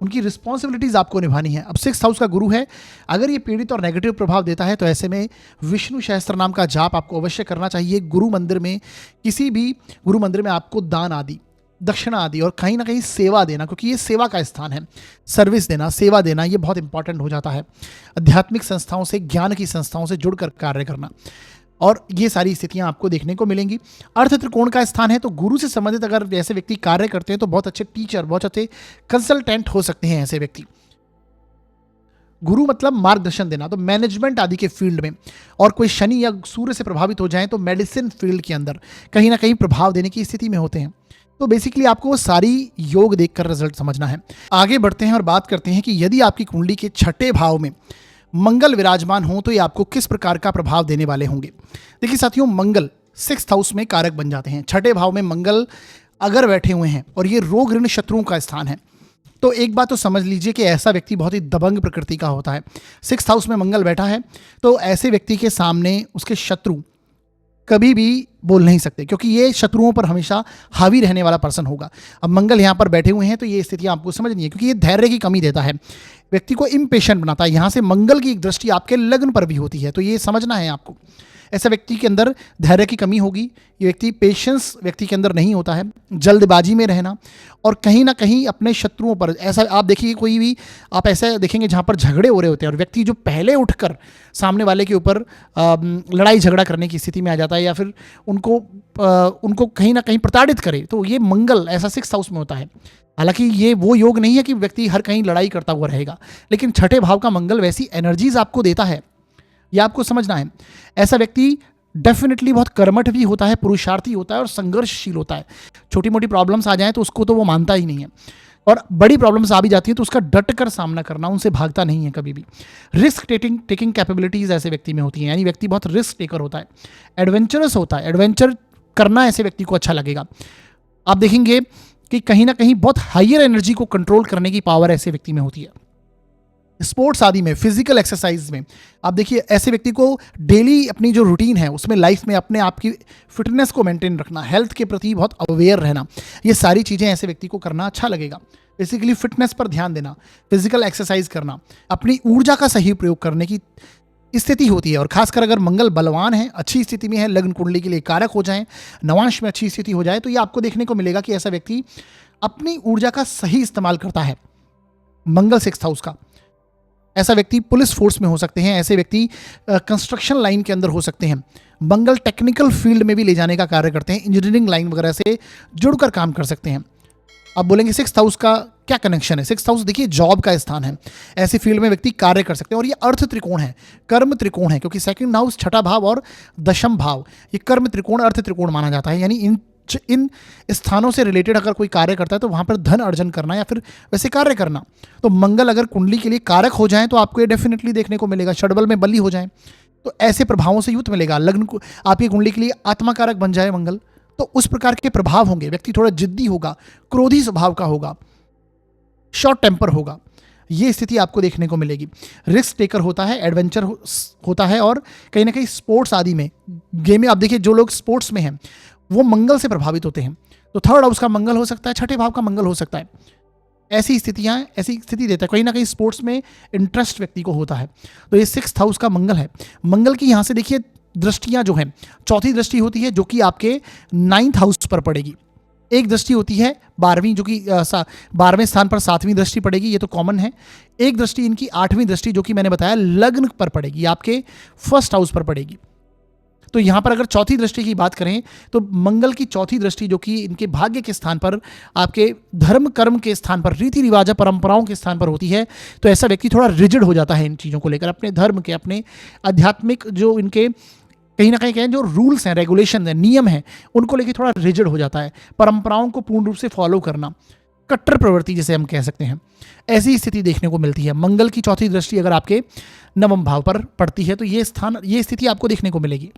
उनकी रिस्पॉन्सिबिलिटीज आपको निभानी है। अब 6th हाउस का गुरु है, अगर ये पीड़ित और नेगेटिव प्रभाव देता है तो ऐसे में विष्णु सहस्त्र नाम का जाप आपको अवश्य करना चाहिए। गुरु मंदिर में, किसी भी गुरु मंदिर में आपको दान आदि, दक्षिणा आदि और कहीं ना कहीं सेवा देना, क्योंकि ये सेवा का स्थान है, सर्विस देना, सेवा देना, ये बहुत इंपॉर्टेंट हो जाता है। आध्यात्मिक संस्थाओं से, ज्ञान की संस्थाओं से जुड़कर कार्य करना, और ये सारी स्थितियां आपको देखने को मिलेंगी। अर्थ त्रिकोण का स्थान है, तो गुरु से संबंधित अगर ऐसे व्यक्ति कार्य करते हैं तो बहुत अच्छे टीचर, बहुत अच्छे कंसल्टेंट हो सकते हैं ऐसे व्यक्ति। गुरु मतलब मार्गदर्शन देना, तो मैनेजमेंट आदि के फील्ड में, और कोई शनि या सूर्य से प्रभावित हो जाए तो मेडिसिन फील्ड के अंदर कहीं ना कहीं प्रभाव देने की स्थिति में होते हैं। तो बेसिकली आपको वो सारी योग देखकर रिजल्ट समझना है। आगे बढ़ते हैं और बात करते हैं कि यदि आपकी कुंडली के 6ठे भाव में मंगल विराजमान हो तो ये आपको किस प्रकार का प्रभाव देने वाले होंगे। देखिए साथियों, मंगल 6th हाउस में कारक बन जाते हैं। 6ठे भाव में मंगल अगर बैठे हुए हैं और ये रोग ऋण शत्रुओं का स्थान है, तो एक बात तो समझ लीजिए कि ऐसा व्यक्ति बहुत ही दबंग प्रकृति का होता है। 6th हाउस में मंगल बैठा है तो ऐसे व्यक्ति के सामने उसके शत्रु कभी भी बोल नहीं सकते, क्योंकि ये शत्रुओं पर हमेशा हावी रहने वाला पर्सन होगा। अब मंगल यहाँ पर बैठे हुए हैं तो ये स्थितियाँ आपको समझनी है, क्योंकि ये धैर्य की कमी देता है, व्यक्ति को इम्पेशेंट बनाता है। यहाँ से मंगल की एक दृष्टि आपके लग्न पर भी होती है, तो ये समझना है आपको। ऐसा व्यक्ति के अंदर धैर्य की कमी होगी, ये व्यक्ति, पेशेंस व्यक्ति के अंदर नहीं होता है, जल्दबाजी में रहना, और कहीं ना कहीं अपने शत्रुओं पर, ऐसा आप देखिए कोई भी आप ऐसा देखेंगे जहाँ पर झगड़े हो रहे होते हैं और व्यक्ति जो पहले उठकर सामने वाले के ऊपर लड़ाई झगड़ा करने की स्थिति में आ जाता है, या फिर उनको कहीं ना कहीं प्रताड़ित करे, तो ये मंगल ऐसा 6th हाउस में होता है। हालांकि ये वो योग नहीं है कि व्यक्ति हर कहीं लड़ाई करता हुआ रहेगा, लेकिन 6ठे भाव का मंगल वैसी एनर्जीज आपको देता है, यह आपको समझना है। ऐसा व्यक्ति डेफिनेटली बहुत कर्मठ भी होता है, पुरुषार्थी होता है और संघर्षशील होता है। छोटी मोटी प्रॉब्लम्स आ जाएं तो उसको तो वो मानता ही नहीं है, और बड़ी प्रॉब्लम्स आ भी जाती है तो उसका डट कर सामना करना, उनसे भागता नहीं है कभी भी। रिस्क टेकिंग कैपेबिलिटीज ऐसे व्यक्ति में होती हैं, यानी व्यक्ति बहुत रिस्क टेकर होता है, एडवेंचरस होता है, एडवेंचर करना ऐसे व्यक्ति को अच्छा लगेगा। आप देखेंगे कि कहीं ना कहीं बहुत हायर एनर्जी को कंट्रोल करने की पावर ऐसे व्यक्ति में होती है। स्पोर्ट्स आदि में, फिजिकल एक्सरसाइज में आप देखिए ऐसे व्यक्ति को डेली अपनी जो रूटीन है उसमें, लाइफ में अपने आप की फिटनेस को मेंटेन रखना, हेल्थ के प्रति बहुत अवेयर रहना, ये सारी चीज़ें ऐसे व्यक्ति को करना अच्छा लगेगा। बेसिकली फिटनेस पर ध्यान देना, फिजिकल एक्सरसाइज करना, अपनी ऊर्जा का सही प्रयोग करने की स्थिति होती है। और खासकर अगर मंगल बलवान है, अच्छी स्थिति में है, लग्न कुंडली के लिए कारक हो जाए, नवांश में अच्छी स्थिति हो जाए, तो ये आपको देखने को मिलेगा कि ऐसा व्यक्ति अपनी ऊर्जा का सही इस्तेमाल करता है। मंगल 6th हाउस का, ऐसा व्यक्ति पुलिस फोर्स में हो सकते हैं, ऐसे व्यक्ति कंस्ट्रक्शन लाइन के अंदर हो सकते हैं। मंगल टेक्निकल फील्ड में भी ले जाने का कार्य करते हैं, इंजीनियरिंग लाइन वगैरह से जुड़कर काम कर सकते हैं। अब बोलेंगे 6th हाउस का क्या कनेक्शन है। 6th हाउस देखिए जॉब का स्थान है, ऐसे फील्ड में व्यक्ति कार्य कर सकते हैं। और ये अर्थ त्रिकोण है, कर्म त्रिकोण है, क्योंकि 2nd हाउस 6ठा भाव और 10th भाव ये कर्म त्रिकोण, अर्थ त्रिकोण माना जाता है। यानी इन स्थानों से रिलेटेड अगर कोई कार्य करता है तो वहाँ पर धन अर्जन करना या फिर वैसे कार्य करना। तो मंगल अगर कुंडली के लिए कारक हो जाए तो आपको ये डेफिनेटली देखने को मिलेगा। षडबल में बली हो जाए तो ऐसे प्रभावों से युक्त मिलेगा। लग्न को आपकी कुंडली के लिए आत्मा कारक बन जाए मंगल, तो उस प्रकार के प्रभाव होंगे। व्यक्ति थोड़ा जिद्दी होगा, क्रोधी स्वभाव का होगा, शॉर्ट टेम्पर होगा, ये स्थिति आपको देखने को मिलेगी। रिस्क टेकर होता है, एडवेंचर होता है, और कहीं ना कहीं स्पोर्ट्स आदि में, गेम में आप देखिए जो लोग स्पोर्ट्स में हैं वो मंगल से प्रभावित होते हैं। तो 3rd हाउस का मंगल हो सकता है, 6ठे भाव का मंगल हो सकता है। ऐसी स्थिति देता है, कहीं ना कहीं स्पोर्ट्स में इंटरेस्ट व्यक्ति को होता है। तो ये 6th हाउस का मंगल है। मंगल की यहाँ से देखिए दृष्टियां जो हैं, चौथी दृष्टि होती है जो कि आपके 9th हाउस पर पड़ेगी, एक दृष्टि होती है 12वीं जो कि 12वें स्थान पर 7वीं दृष्टि पड़ेगी, ये तो कॉमन है। एक दृष्टि इनकी 8वीं दृष्टि जो कि मैंने बताया लग्न पर पड़ेगी, आपके फर्स्ट हाउस पर पड़ेगी। तो यहां पर अगर चौथी दृष्टि की बात करें तो मंगल की चौथी दृष्टि जो कि इनके भाग्य के स्थान पर, आपके धर्म कर्म के स्थान पर, रीति रिवाज परंपराओं के स्थान पर होती है, तो ऐसा व्यक्ति थोड़ा रिजिड हो जाता है इन चीज़ों को लेकर, अपने धर्म के, अपने आध्यात्मिक जो इनके कहीं ना कहीं कहें जो रूल्स हैं, रेगुलेशन हैं, नियम हैं, उनको लेकर थोड़ा रिजिड हो जाता है। परंपराओं को पूर्ण रूप से फॉलो करना, कट्टर प्रवृत्ति जिसे हम कह सकते हैं, ऐसी स्थिति देखने को मिलती है। मंगल की चौथी दृष्टि अगर आपके 9वें भाव पर पड़ती है तो ये स्थिति आपको देखने को मिलेगी।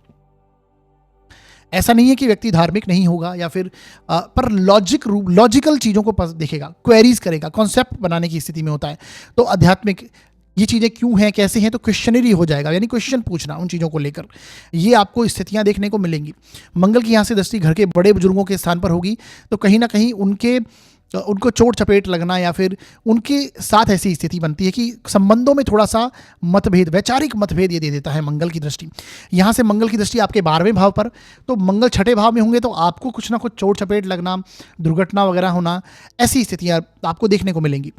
ऐसा नहीं है कि व्यक्ति धार्मिक नहीं होगा या फिर पर लॉजिकल चीज़ों को देखेगा, क्वेरीज करेगा, कॉन्सेप्ट बनाने की स्थिति में होता है। तो आध्यात्मिक ये चीज़ें क्यों हैं, कैसे हैं, तो क्वेश्चनरी हो जाएगा, यानी क्वेश्चन पूछना उन चीज़ों को लेकर, ये आपको स्थितियां देखने को मिलेंगी। मंगल की यहाँ से दृष्टि घर के बड़े बुजुर्गों के स्थान पर होगी तो कहीं ना कहीं उनको चोट चपेट लगना या फिर उनके साथ ऐसी स्थिति बनती है कि संबंधों में थोड़ा सा मतभेद, वैचारिक मतभेद ये दे देता है मंगल की दृष्टि। यहाँ से मंगल की दृष्टि आपके 12वें भाव पर, तो मंगल 6ठे भाव में होंगे तो आपको कुछ ना कुछ चोट चपेट लगना, दुर्घटना वगैरह होना, ऐसी स्थितियाँ आपको देखने को मिलेंगी।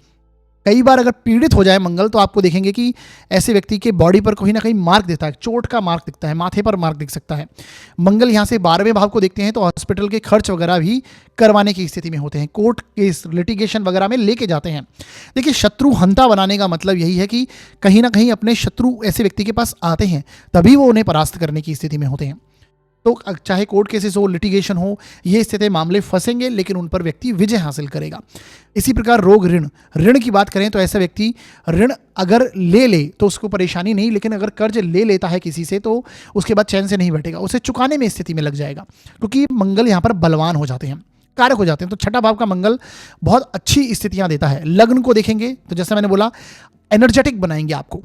कई बार अगर पीड़ित हो जाए मंगल तो आपको देखेंगे कि ऐसे व्यक्ति के बॉडी पर कहीं ना कहीं मार्क देता है, चोट का मार्क दिखता है, माथे पर मार्क दिख सकता है। मंगल यहाँ से 12वें भाव को देखते हैं तो हॉस्पिटल के खर्च वगैरह भी करवाने की स्थिति में होते हैं, कोर्ट केस लिटिगेशन वगैरह में लेके जाते हैं। देखिए, शत्रु हंता बनाने का मतलब यही है कि कहीं ना कहीं अपने शत्रु ऐसे व्यक्ति के पास आते हैं तभी वो उन्हें परास्त करने की स्थिति में होते हैं। तो चाहे कोर्ट केसेस हो, लिटिगेशन हो, ये स्थिति मामले फंसेंगे लेकिन उन पर व्यक्ति विजय हासिल करेगा। इसी प्रकार रोग, ऋण की बात करें तो ऐसा व्यक्ति ऋण अगर ले तो उसको परेशानी नहीं, लेकिन अगर कर्ज ले लेता है किसी से तो उसके बाद चैन से नहीं बैठेगा, उसे चुकाने में स्थिति में लग जाएगा, क्योंकि मंगल यहाँ पर बलवान हो जाते हैं, कारक हो जाते हैं। तो 6ठा भाव का मंगल बहुत अच्छी स्थितियां देता है। लग्न को देखेंगे तो जैसे मैंने बोला, एनर्जेटिक बनाएंगे, आपको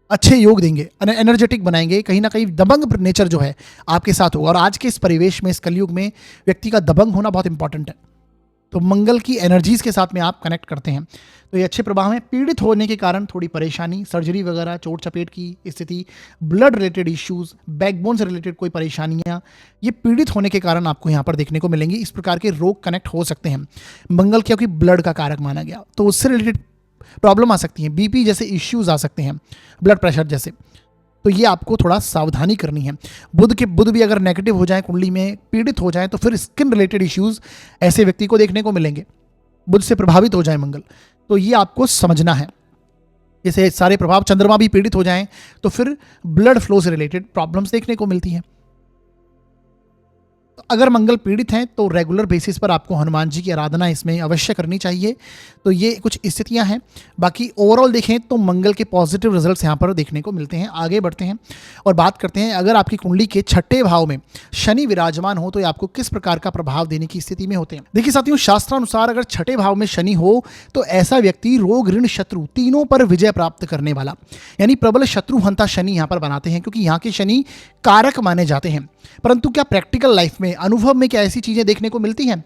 अच्छे योग देंगे, एनर्जेटिक बनाएंगे, कहीं ना कहीं दबंग नेचर जो है आपके साथ होगा। और आज के इस परिवेश में, इस कलयुग में व्यक्ति का दबंग होना बहुत इंपॉर्टेंट है। तो मंगल की एनर्जीज के साथ में आप कनेक्ट करते हैं तो ये अच्छे प्रभाव हैं। पीड़ित होने के कारण थोड़ी परेशानी, सर्जरी वगैरह, चोट चपेट की स्थिति, ब्लड रिलेटेड इश्यूज, बैकबोन से रिलेटेड कोई परेशानियां, ये पीड़ित होने के कारण आपको यहाँ पर देखने को मिलेंगी। इस प्रकार के रोग कनेक्ट हो सकते हैं। मंगल क्योंकि ब्लड का कारक माना गया तो उससे रिलेटेड प्रॉब्लम आ सकती है, बीपी जैसे इश्यूज आ सकते हैं, ब्लड प्रेशर जैसे, तो ये आपको थोड़ा सावधानी करनी है। बुध भी अगर नेगेटिव हो जाए, कुंडली में पीड़ित हो जाए तो फिर स्किन रिलेटेड इश्यूज ऐसे व्यक्ति को देखने को मिलेंगे। बुध से प्रभावित हो जाए मंगल, तो ये आपको समझना है। जैसे सारे प्रभाव, चंद्रमा भी पीड़ित हो जाएं तो फिर ब्लड फ्लो से रिलेटेड प्रॉब्लम्स देखने को मिलती हैं। अगर मंगल पीड़ित हैं तो रेगुलर बेसिस पर आपको हनुमान जी की आराधना इसमें अवश्य करनी चाहिए। तो ये कुछ स्थितियां हैं। बाकी ओवरऑल देखें तो मंगल के पॉजिटिव रिजल्ट्स यहाँ पर देखने को मिलते हैं। आगे बढ़ते हैं और बात करते हैं, अगर आपकी कुंडली के 6ठे भाव में शनि विराजमान हो तो ये आपको किस प्रकार का प्रभाव देने की स्थिति में होते हैं। देखिए साथियों, शास्त्रानुसार अगर 6ठे भाव में शनि हो तो ऐसा व्यक्ति रोग, ऋण, शत्रु तीनों पर विजय प्राप्त करने वाला, यानी प्रबल शत्रु हंता शनि यहाँ पर बनाते हैं, क्योंकि यहाँ के शनि कारक माने जाते हैं। परंतु क्या प्रैक्टिकल लाइफ में, अनुभव में क्या ऐसी चीजें देखने को मिलती हैं?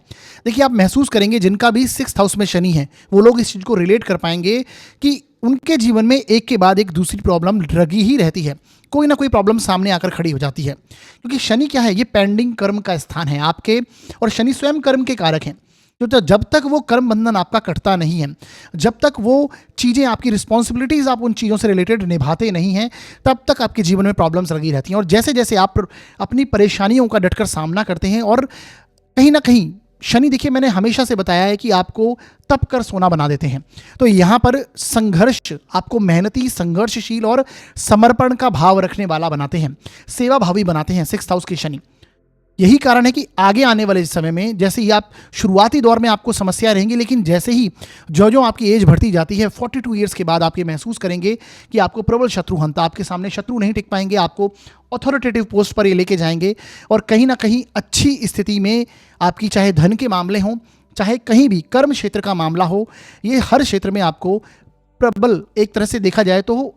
देखिए, आप महसूस करेंगे जिनका भी 6th हाउस में शनि है वो लोग इस चीज को रिलेट कर पाएंगे कि उनके जीवन में एक के बाद एक दूसरी प्रॉब्लम लगी ही रहती है, कोई ना कोई प्रॉब्लम सामने आकर खड़ी हो जाती है। क्योंकि शनि क्या है, ये पेंडिंग कर्म का स्थान है आपके, और शनि स्वयं कर्म के कारक हैं। तो जब तक वो कर्म बंधन आपका कटता नहीं है, जब तक वो चीज़ें, आपकी रिस्पॉन्सिबिलिटीज़ आप उन चीज़ों से रिलेटेड निभाते नहीं हैं, तब तक आपके जीवन में प्रॉब्लम्स लगी रहती हैं। और जैसे जैसे आप अपनी परेशानियों का डटकर सामना करते हैं, और कहीं ना कहीं शनि, देखिए मैंने हमेशा से बताया है कि आपको तप कर सोना बना देते हैं। तो यहाँ पर संघर्ष, आपको मेहनती, संघर्षशील और समर्पण का भाव रखने वाला बनाते हैं, सेवा भावी बनाते हैं 6th हाउस के शनि। यही कारण है कि आगे आने वाले समय में, जैसे ही आप शुरुआती दौर में आपको समस्या रहेंगी, लेकिन जैसे ही जो आपकी एज बढ़ती जाती है, 42 ईयर्स के बाद आप ये महसूस करेंगे कि आपको प्रबल शत्रु हंता, आपके सामने शत्रु नहीं टिक पाएंगे, आपको अथॉरिटेटिव पोस्ट पर ये लेके जाएंगे। और कहीं ना कहीं अच्छी स्थिति में आपकी, चाहे धन के मामले हों, चाहे कहीं भी कर्म क्षेत्र का मामला हो, ये हर क्षेत्र में आपको प्रबल, एक तरह से देखा जाए तो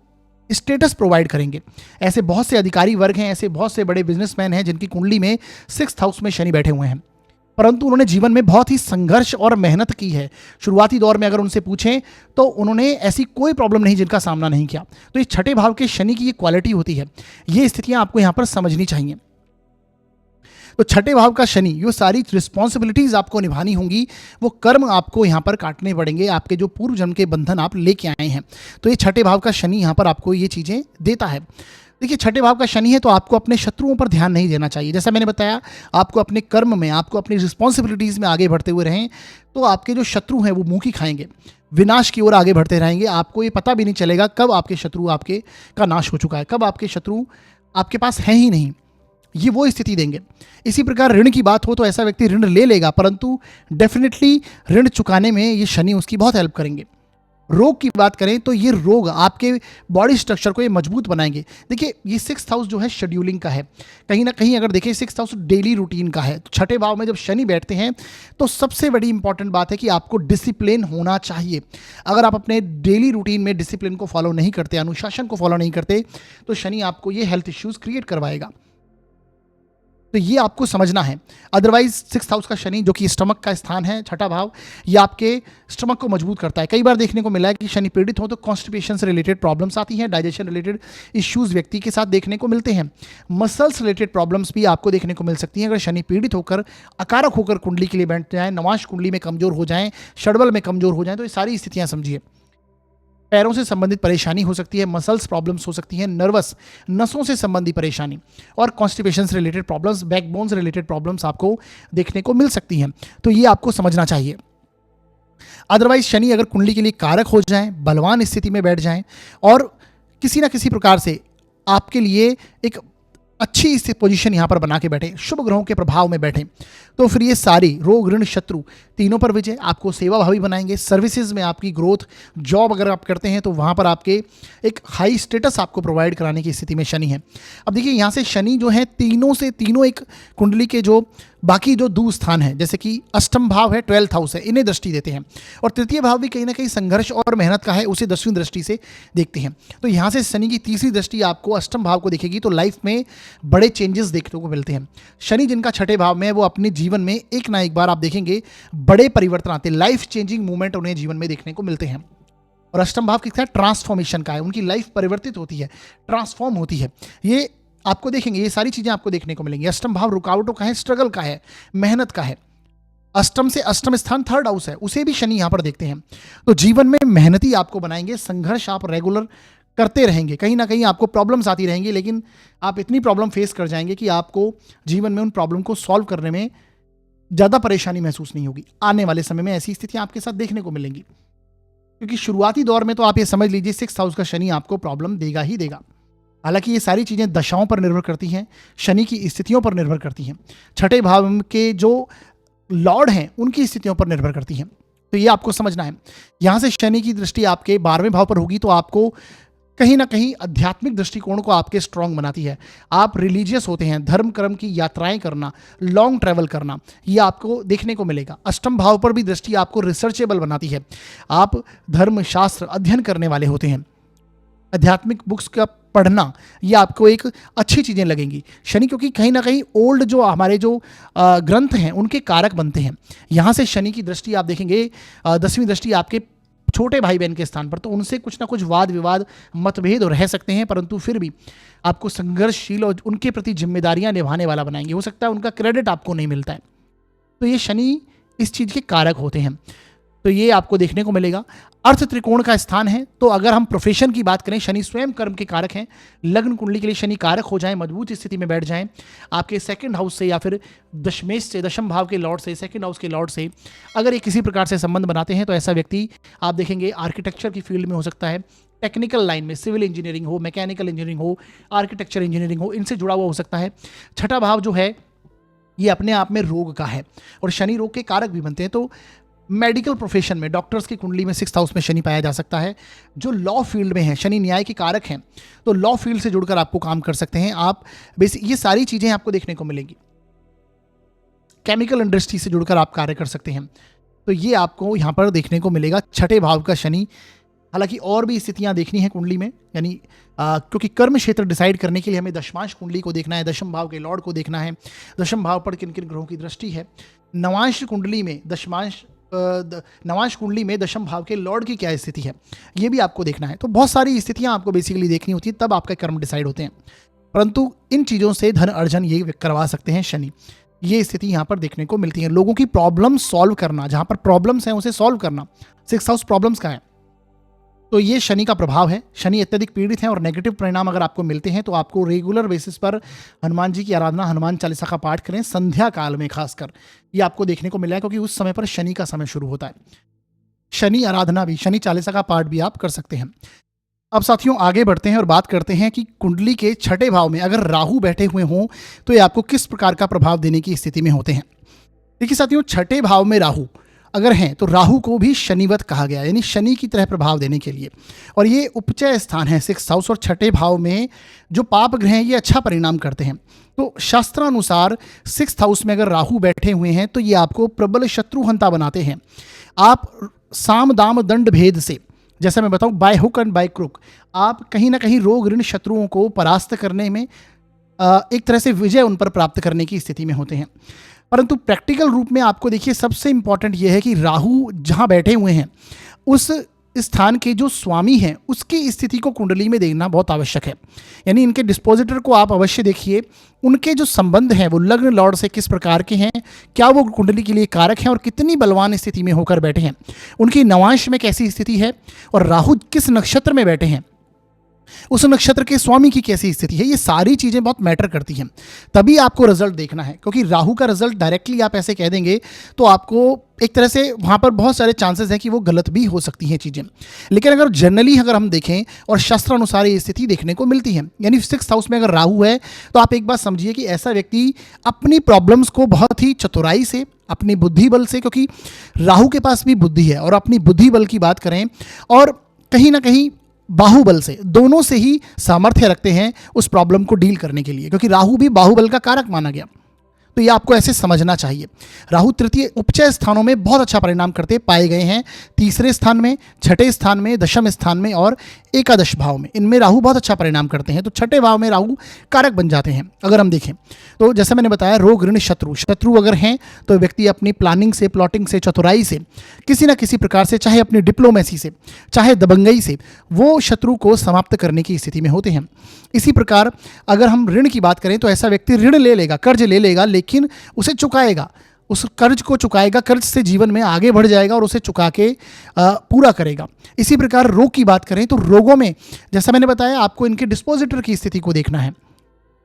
स्टेटस प्रोवाइड करेंगे। ऐसे बहुत से अधिकारी वर्ग हैं, ऐसे बहुत से बड़े बिजनेसमैन हैं जिनकी कुंडली में 6th हाउस में शनि बैठे हुए हैं। परंतु उन्होंने जीवन में बहुत ही संघर्ष और मेहनत की है। शुरुआती दौर में अगर उनसे पूछें तो उन्होंने ऐसी कोई प्रॉब्लम नहीं जिनका सामना नहीं किया। तो ये छठे भाव के शनि की ये क्वालिटी होती है, ये स्थितियां आपको यहां पर समझनी चाहिए। तो छठे भाव का शनि, ये सारी रिस्पॉन्सिबिलिटीज आपको निभानी होंगी, वो कर्म आपको यहाँ पर काटने पड़ेंगे, आपके जो पूर्व जन्म के बंधन आप लेके आए हैं। तो ये छठे भाव का शनि यहाँ पर आपको ये चीज़ें देता है। देखिए, छठे भाव का शनि है तो आपको अपने शत्रुओं पर ध्यान नहीं देना चाहिए। जैसा मैंने बताया, आपको अपने कर्म में, आपको अपनी रिस्पॉन्सिबिलिटीज़ में आगे बढ़ते हुए रहें, तो आपके जो शत्रु हैं वो मुँह की खाएंगे, विनाश की ओर आगे बढ़ते रहेंगे। आपको ये पता भी नहीं चलेगा कब आपके शत्रु आपके का नाश हो चुका है, कब आपके शत्रु आपके पास हैं ही नहीं, ये वो स्थिति देंगे। इसी प्रकार ऋण की बात हो तो ऐसा व्यक्ति ऋण ले लेगा, परंतु डेफिनेटली ऋण चुकाने में ये शनि उसकी बहुत हेल्प करेंगे। रोग की बात करें तो ये रोग आपके बॉडी स्ट्रक्चर को ये मजबूत बनाएंगे। देखिए, ये 6th हाउस जो है शेड्यूलिंग का है, कहीं ना कहीं अगर देखें 6th हाउस डेली रूटीन का है। तो छठे भाव में जब शनि बैठते हैं तो सबसे बड़ी इंपॉर्टेंट बात है कि आपको डिसिप्लिन होना चाहिए। अगर आप अपने डेली रूटीन में डिसिप्लिन को फॉलो नहीं करते, अनुशासन को फॉलो नहीं करते, तो शनि आपको ये हेल्थ इश्यूज क्रिएट करवाएगा। तो ये आपको समझना है। अदरवाइज 6th हाउस का शनि, जो कि स्टमक का स्थान है, छठा भाव, ये आपके स्टमक को मजबूत करता है। कई बार देखने को मिला है कि शनि पीड़ित हो तो कॉन्स्टिपेशन से रिलेटेड प्रॉब्लम्स आती हैं, डाइजेशन रिलेटेड इश्यूज व्यक्ति के साथ देखने को मिलते हैं। मसल्स रिलेटेड प्रॉब्लम्स भी आपको देखने को मिल सकती हैं अगर शनि पीड़ित होकर, अकारक होकर कुंडली के लिए बैठ जाए, नवांश कुंडली में कमजोर हो जाएं, षडबल में कमजोर हो जाएं, तो ये सारी स्थितियां समझिए। पैरों से संबंधित परेशानी हो सकती है, मसल्स प्रॉब्लम्स हो सकती हैं, नर्वस, नसों से संबंधी परेशानी, और कॉन्स्टिपेशन से रिलेटेड प्रॉब्लम्स, बैकबोन से रिलेटेड प्रॉब्लम्स आपको देखने को मिल सकती हैं। तो ये आपको समझना चाहिए। अदरवाइज शनि अगर कुंडली के लिए कारक हो जाएं, बलवान स्थिति में बैठ जाएं और किसी ना किसी प्रकार से आपके लिए एक अच्छी स्थित पोजीशन यहाँ पर बना के बैठे, शुभ ग्रहों के प्रभाव में बैठे, तो फिर ये सारी रोग, ऋण, शत्रु तीनों पर विजय आपको सेवा भावी बनाएंगे। सर्विसेज में आपकी ग्रोथ, जॉब अगर आप करते हैं तो वहाँ पर आपके एक हाई स्टेटस आपको प्रोवाइड कराने की स्थिति में शनि है। अब देखिए, यहाँ से शनि जो है तीनों एक कुंडली के जो बाकी जो दू स्थान है, जैसे कि अष्टम भाव है, 12th हाउस है, इन्हें दृष्टि देते हैं, और तृतीय भाव भी कहीं ना कहीं संघर्ष और मेहनत का है, उसे 10वीं दृष्टि से देखते हैं। तो यहाँ से शनि की तीसरी दृष्टि आपको अष्टम भाव को दिखेगी, तो लाइफ में बड़े चेंजेस देखने को मिलते हैं। शनि जिनका छठे भाव में है वो अपने जीवन में एक ना एक बार आप देखेंगे बड़े परिवर्तन आते हैं, लाइफ चेंजिंग मूवमेंट उन्हें जीवन में देखने को मिलते हैं। और अष्टम भाव किसका है? ट्रांसफॉर्मेशन का है, उनकी लाइफ परिवर्तित होती है, ट्रांसफॉर्म होती है। ये आपको देखेंगे, ये सारी चीजें आपको देखने को मिलेंगी। अष्टम भाव रुकावटों का है, स्ट्रगल का है, मेहनत का है। अष्टम से अष्टम स्थान 3rd हाउस है, उसे भी शनि यहां पर देखते हैं। तो जीवन में मेहनती आपको बनाएंगे, संघर्ष आप रेगुलर करते रहेंगे, कहीं ना कहीं आपको प्रॉब्लम्स आती रहेंगी, लेकिन आप इतनी प्रॉब्लम फेस कर जाएंगे कि आपको जीवन में उन प्रॉब्लम को सॉल्व करने में ज़्यादा परेशानी महसूस नहीं होगी। आने वाले समय में ऐसी स्थितियां आपके साथ देखने को मिलेंगी, क्योंकि शुरुआती दौर में तो आप ये समझ लीजिए 6th हाउस का शनि आपको प्रॉब्लम देगा ही देगा। हालांकि ये सारी चीज़ें दशाओं पर निर्भर करती हैं, शनि की स्थितियों पर निर्भर करती हैं, छठे भाव के जो लॉर्ड हैं उनकी स्थितियों पर निर्भर करती हैं। तो ये आपको समझना है। यहाँ से शनि की दृष्टि आपके 12वें भाव पर होगी, तो आपको कहीं ना कहीं आध्यात्मिक दृष्टिकोण को आपके स्ट्रांग बनाती है। आप रिलीजियस होते हैं, धर्म कर्म की यात्राएं करना, लॉन्ग ट्रैवल करना, ये आपको देखने को मिलेगा। अष्टम भाव पर भी दृष्टि आपको रिसर्चेबल बनाती है, आप धर्म शास्त्र अध्ययन करने वाले होते हैं, आध्यात्मिक बुक्स का पढ़ना, ये आपको एक अच्छी चीज़ें लगेंगी। शनि क्योंकि कहीं ना कहीं ओल्ड जो हमारे जो ग्रंथ हैं उनके कारक बनते हैं। यहाँ से शनि की दृष्टि आप देखेंगे 10वीं दृष्टि आपके छोटे भाई बहन के स्थान पर, तो उनसे कुछ ना कुछ वाद विवाद, मतभेद रह सकते हैं, परंतु फिर भी आपको संघर्षशील और उनके प्रति जिम्मेदारियां निभाने वाला बनाएंगे। हो सकता है उनका क्रेडिट आपको नहीं मिलता है, तो ये शनि इस चीज़ के कारक होते हैं, तो ये आपको देखने को मिलेगा। अर्थ त्रिकोण का स्थान है, तो अगर हम प्रोफेशन की बात करें, शनि स्वयं कर्म के कारक हैं। लग्न कुंडली के लिए शनि कारक हो जाएं, मजबूत स्थिति में बैठ जाएं, आपके 2nd हाउस से या फिर दशमेश से, दशम भाव के लॉर्ड से, 2nd हाउस के लॉर्ड से अगर ये किसी प्रकार से संबंध बनाते हैं, तो ऐसा व्यक्ति आप देखेंगे आर्किटेक्चर की फील्ड में हो सकता है, टेक्निकल लाइन में, सिविल इंजीनियरिंग हो, मैकेनिकल इंजीनियरिंग हो, आर्किटेक्चर इंजीनियरिंग हो, इनसे जुड़ा हुआ हो सकता है। छठा भाव जो है ये अपने आप में रोग का है, और शनि रोग के कारक भी बनते हैं। तो मेडिकल प्रोफेशन में, डॉक्टर्स की कुंडली में 6th हाउस में शनि पाया जा सकता है। जो लॉ फील्ड में है, शनि न्याय के कारक हैं, तो लॉ फील्ड से जुड़कर आपको काम कर सकते हैं आप। बेसिक ये सारी चीज़ें आपको देखने को मिलेंगी। केमिकल इंडस्ट्री से जुड़कर आप कार्य कर सकते हैं, तो ये आपको यहाँ पर देखने को मिलेगा। छठे भाव का शनि हालांकि और भी स्थितियां देखनी है कुंडली में, यानी क्योंकि कर्म क्षेत्र डिसाइड करने के लिए हमें दशमांश कुंडली को देखना है, दशम भाव के लॉर्ड को देखना है, दशम भाव पर किन किन ग्रहों की दृष्टि है, नवांश कुंडली में नवांश कुंडली में दशम भाव के लॉर्ड की क्या स्थिति है, ये भी आपको देखना है। तो बहुत सारी स्थितियां आपको बेसिकली देखनी होती है, तब आपके कर्म डिसाइड होते हैं। परंतु इन चीज़ों से धन अर्जन ये करवा सकते हैं शनि। ये स्थिति यहाँ पर देखने को मिलती है। लोगों की प्रॉब्लम सॉल्व करना, जहाँ पर प्रॉब्लम्स हैं उसे सॉल्व करना, 6th हाउस प्रॉब्लम्स का है, तो ये शनि का प्रभाव है। शनि अत्यधिक पीड़ित है और नेगेटिव परिणाम अगर आपको मिलते हैं तो आपको रेगुलर बेसिस पर हनुमान जी की आराधना, हनुमान चालीसा का पाठ करें संध्या काल में खासकर, ये आपको देखने को मिला है, क्योंकि उस समय पर शनि का समय शुरू होता है। शनि आराधना भी, शनि चालीसा का पाठ भी आप कर सकते हैं। अब साथियों आगे बढ़ते हैं और बात करते हैं कि कुंडली के छठे भाव में अगर राहु बैठे हुए हों तो ये आपको किस प्रकार का प्रभाव देने की स्थिति में होते हैं। देखिए साथियों, छठे भाव में राहु अगर हैं तो राहु को भी शनिवत कहा गया, यानी शनि की तरह प्रभाव देने के लिए, और ये उपचय स्थान है 6th हाउस, और छठे भाव में जो पाप ग्रह हैं ये अच्छा परिणाम करते हैं। तो शास्त्रानुसार 6th हाउस में अगर राहु बैठे हुए हैं तो ये आपको प्रबल शत्रुहंता बनाते हैं। आप साम दाम दंड भेद से, जैसे मैं बताऊं, by hook and by crook, आप कहीं ना कहीं रोग ऋण शत्रुओं को परास्त करने में एक तरह से विजय उन पर प्राप्त करने की स्थिति में होते हैं। परंतु प्रैक्टिकल रूप में आपको देखिए सबसे इंपॉर्टेंट यह है कि राहु जहां बैठे हुए हैं उस स्थान के जो स्वामी हैं उसकी स्थिति को कुंडली में देखना बहुत आवश्यक है। यानी इनके डिस्पोजिटर को आप अवश्य देखिए, उनके जो संबंध हैं वो लग्न लॉर्ड से किस प्रकार के हैं, क्या वो कुंडली के लिए कारक हैं और कितनी बलवान स्थिति में होकर बैठे हैं, उनकी नवांश में कैसी स्थिति है, और राहु किस नक्षत्र में बैठे हैं, उस नक्षत्र के स्वामी की कैसी स्थिति है, ये सारी चीजें बहुत मैटर करती हैं। तभी आपको रिजल्ट देखना है, क्योंकि राहु का रिजल्ट डायरेक्टली आप ऐसे कह देंगे तो आपको एक तरह से वहां पर बहुत सारे चांसेस है कि वो गलत भी हो सकती हैं चीजें। लेकिन अगर जनरली अगर हम देखें और शास्त्र अनुसार ये स्थिति देखने को मिलती है, यानी 6th हाउस में अगर राहु है तो आप एक बात समझिए कि ऐसा व्यक्ति अपनी प्रॉब्लम्स को बहुत ही चतुराई से, अपनी बुद्धि बल से, क्योंकि राहु के पास भी बुद्धि है, और अपनी बुद्धि बल की बात करें और कहीं ना कहीं बाहुबल से, दोनों से ही सामर्थ्य रखते हैं उस प्रॉब्लम को डील करने के लिए, क्योंकि राहु भी बाहुबल का कारक माना गया। तो ये आपको ऐसे समझना चाहिए। राहु तृतीय उपचय स्थानों में बहुत अच्छा परिणाम करते पाए गए हैं, 3रे स्थान में, छठे स्थान में, दशम स्थान में और एकादश भाव में, इनमें राहु बहुत अच्छा परिणाम करते हैं। तो छठे भाव में राहु कारक बन जाते हैं। अगर हम देखें तो जैसे मैंने बताया, रोग ऋण शत्रु अगर हैं तो व्यक्ति अपनी प्लानिंग से, प्लॉटिंग से, चतुराई से, किसी ना किसी प्रकार से, चाहे अपनी डिप्लोमेसी से, चाहे दबंगई से, वो शत्रु को समाप्त करने की स्थिति में होते हैं। इसी प्रकार अगर हम ऋण की बात करें तो ऐसा व्यक्ति ऋण ले लेगा, कर्ज ले लेगा, लेकिन उसे चुकाएगा, उस कर्ज को चुकाएगा, कर्ज से जीवन में आगे बढ़ जाएगा और उसे चुका के पूरा करेगा। इसी प्रकार रोग की बात करें तो रोगों में जैसा मैंने बताया आपको इनके डिस्पोजिटर की स्थिति को देखना है,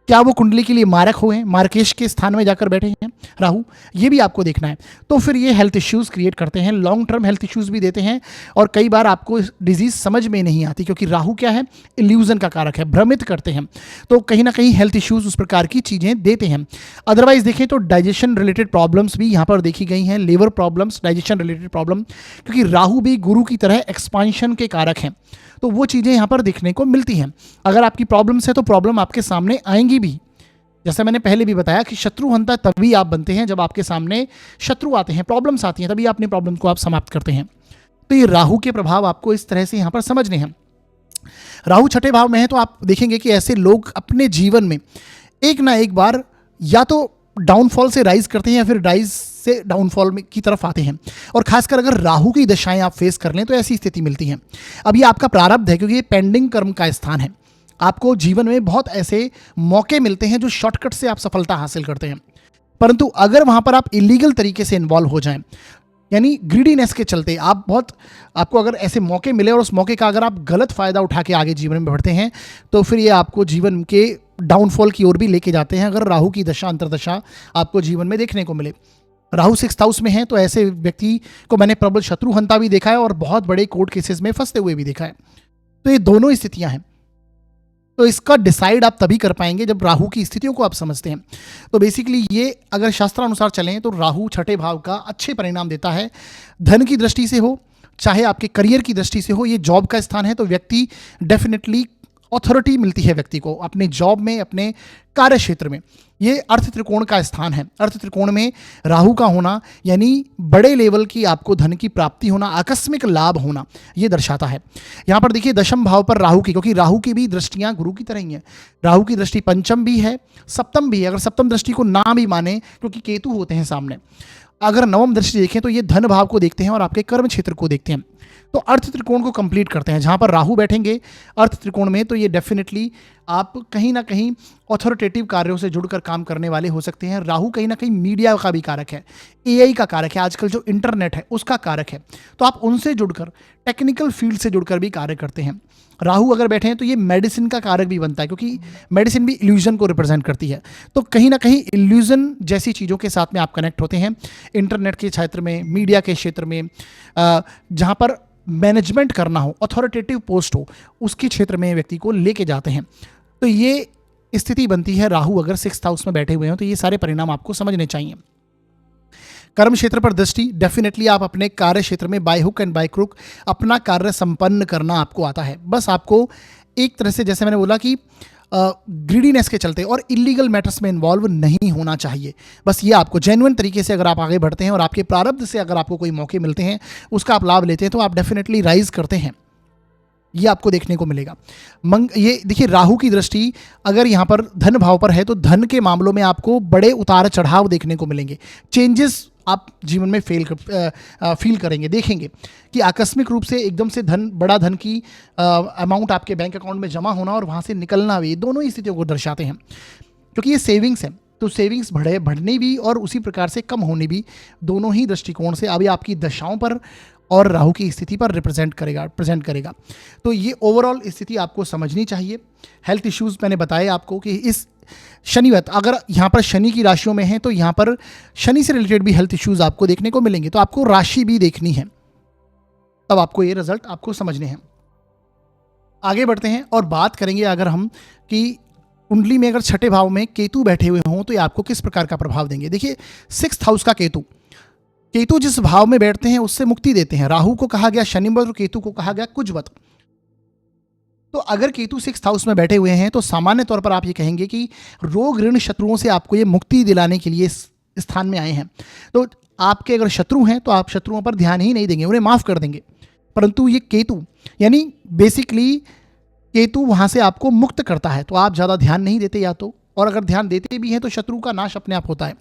क्या वो कुंडली के लिए मारक हुए हैं, मार्केश के स्थान में जाकर बैठे हैं राहु, ये भी आपको देखना है। तो फिर ये हेल्थ इश्यूज़ क्रिएट करते हैं, लॉन्ग टर्म हेल्थ इश्यूज़ भी देते हैं, और कई बार आपको डिजीज़ समझ में नहीं आती, क्योंकि राहु क्या है, इल्यूजन का कारक है, भ्रमित करते हैं, तो कहीं ना कहीं हेल्थ इश्यूज़ उस प्रकार की चीज़ें देते हैं। अदरवाइज देखें तो डाइजेशन रिलेटेड प्रॉब्लम्स भी यहाँ पर देखी गई हैं, liver problems, digestion related problem, क्योंकि राहु भी गुरु की तरह एक्सपांशन के कारक हैं, तो वो चीज़ें यहाँ पर देखने को मिलती हैं। अगर आपकी प्रॉब्लम्स है तो प्रॉब्लम आपके सामने आएंगी भी। जैसे मैंने पहले भी बताया कि शत्रुहंता तभी आप बनते हैं जब आपके सामने शत्रु आते हैं, प्रॉब्लम्स आती हैं, तभी अपनी प्रॉब्लम को आप समाप्त करते हैं। तो ये राहु के प्रभाव आपको इस तरह से यहाँ पर समझने हैं। राहु छठे भाव में है तो आप देखेंगे कि ऐसे लोग अपने जीवन में एक ना एक बार या तो डाउनफॉल से राइज करते हैं या फिर राइज से डाउनफॉल में की तरफ आते हैं, और खासकर अगर राहु की दशाएं आप फेस कर लें तो ऐसी स्थिति मिलती है। अब ये आपका प्रारब्ध है, क्योंकि ये पेंडिंग कर्म का स्थान है। आपको जीवन में बहुत ऐसे मौके मिलते हैं जो शॉर्टकट से आप सफलता हासिल करते हैं, परंतु अगर वहां पर आप इलीगल तरीके से इन्वॉल्व हो जाएं, यानी ग्रीडीनेस के चलते आपको अगर ऐसे मौके मिले और उस मौके का अगर आप गलत फायदा उठा के आगे जीवन में बढ़ते हैं तो फिर ये आपको जीवन के डाउनफॉल की ओर भी लेके जाते हैं। अगर राहु की दशा अंतर्दशा आपको जीवन में देखने को मिले, राहु 6th हाउस में है तो ऐसे व्यक्ति को मैंने प्रबल शत्रुहंता भी देखा है और बहुत बड़े कोर्ट केसेस में फंसते हुए भी देखा है। तो ये दोनों स्थितियां हैं, तो इसका डिसाइड आप तभी कर पाएंगे जब राहु की स्थितियों को आप समझते हैं। तो बेसिकली ये अगर शास्त्रानुसार चलें तो राहु छठे भाव का अच्छे परिणाम देता है, धन की दृष्टि से हो चाहे आपके करियर की दृष्टि से हो। ये जॉब का स्थान है तो व्यक्ति डेफिनेटली अथॉरिटी मिलती है व्यक्ति को अपने जॉब में, अपने कार्य क्षेत्र में। ये अर्थ त्रिकोण का स्थान है। अर्थ त्रिकोण में राहु का होना यानी बड़े लेवल की आपको धन की प्राप्ति होना, आकस्मिक लाभ होना, ये दर्शाता है। यहाँ पर देखिए दशम भाव पर राहु की, क्योंकि राहु की भी दृष्टियां गुरु की तरह ही है। राहु की दृष्टि पंचम भी है, सप्तम भी है। अगर सप्तम दृष्टि को ना भी माने, क्योंकि केतु होते हैं सामने, अगर नवम दृष्टि देखें तो ये धन भाव को देखते हैं और आपके कर्म क्षेत्र को देखते हैं। तो अर्थ त्रिकोण को कंप्लीट करते हैं। जहां पर राहु बैठेंगे अर्थ त्रिकोण में, तो ये डेफिनेटली आप कहीं ना कहीं ऑथोरिटेटिव कार्यों से जुड़कर काम करने वाले हो सकते हैं। राहु कहीं ना कहीं मीडिया का भी कारक है, एआई का कारक है, आजकल जो इंटरनेट है उसका कारक है। तो आप उनसे जुड़कर, टेक्निकल फील्ड से जुड़कर भी कार्य करते हैं। राहु अगर बैठे हैं तो ये मेडिसिन का कारक भी बनता है, क्योंकि मेडिसिन भी इल्यूजन को रिप्रेजेंट करती है। तो कहीं ना कहीं इल्यूजन जैसी चीज़ों के साथ में आप कनेक्ट होते हैं। इंटरनेट के क्षेत्र में, मीडिया के क्षेत्र में, जहाँ पर मैनेजमेंट करना हो, अथॉरिटेटिव पोस्ट हो, उसके क्षेत्र में व्यक्ति को लेके जाते हैं। तो ये स्थिति बनती है राहु अगर 6th हाउस में बैठे हुए हो। तो ये सारे परिणाम आपको समझने चाहिए। कर्म क्षेत्र पर दृष्टि, डेफिनेटली आप अपने कार्य क्षेत्र में by hook and by crook अपना कार्य संपन्न करना आपको आता है। बस आपको एक तरह से, जैसे मैंने बोला कि ग्रीडीनेस के चलते और इलीगल मैटर्स में इन्वॉल्व नहीं होना चाहिए। बस ये आपको जेन्युइन तरीके से अगर आप आगे बढ़ते हैं और आपके प्रारब्ध से अगर आपको कोई मौके मिलते हैं, उसका आप लाभ लेते हैं, तो आप डेफिनेटली राइज करते हैं। ये आपको देखने को मिलेगा। ये देखिए राहु की दृष्टि अगर यहाँ पर धन भाव पर है, तो धन के मामलों में आपको बड़े उतार चढ़ाव देखने को मिलेंगे। चेंजेस आप जीवन में फील करेंगे, देखेंगे कि आकस्मिक रूप से एकदम से बड़ा धन की अमाउंट आपके बैंक अकाउंट में जमा होना और वहाँ से निकलना भी, दोनों ही स्थितियों को दर्शाते हैं। क्योंकि ये सेविंग्स है, तो सेविंग्स बढ़ने भी और उसी प्रकार से कम होने भी, दोनों ही दृष्टिकोण से अभी आपकी दशाओं पर और राहु की स्थिति पर प्रेजेंट करेगा। तो ये ओवरऑल स्थिति आपको समझनी चाहिए। हेल्थ इश्यूज मैंने बताया आपको कि इस शनिवत अगर यहाँ पर शनि की राशियों में है, तो यहाँ पर शनि से रिलेटेड भी हेल्थ इश्यूज आपको देखने को मिलेंगे। तो आपको राशि भी देखनी है, तब आपको ये रिजल्ट आपको समझने हैं। आगे बढ़ते हैं और बात करेंगे अगर हम कि कुंडली में अगर छठे भाव में केतु बैठे हुए हों तो ये आपको किस प्रकार का प्रभाव देंगे। देखिए 6th हाउस का केतु जिस भाव में बैठते हैं उससे मुक्ति देते हैं। राहु को कहा गया शनिमत और केतु को कहा गया कुजवत। तो अगर केतु 6th हाउस में बैठे हुए हैं तो सामान्य तौर पर आप ये कहेंगे कि रोग ऋण शत्रुओं से आपको ये मुक्ति दिलाने के लिए इस स्थान में आए हैं। तो आपके अगर शत्रु हैं तो आप शत्रुओं पर ध्यान ही नहीं देंगे, उन्हें माफ कर देंगे। परंतु ये केतु यानी बेसिकली केतु वहां से आपको मुक्त करता है, तो आप ज़्यादा ध्यान नहीं देते, या तो, और अगर ध्यान देते भी हैं तो शत्रु का नाश अपने आप होता है।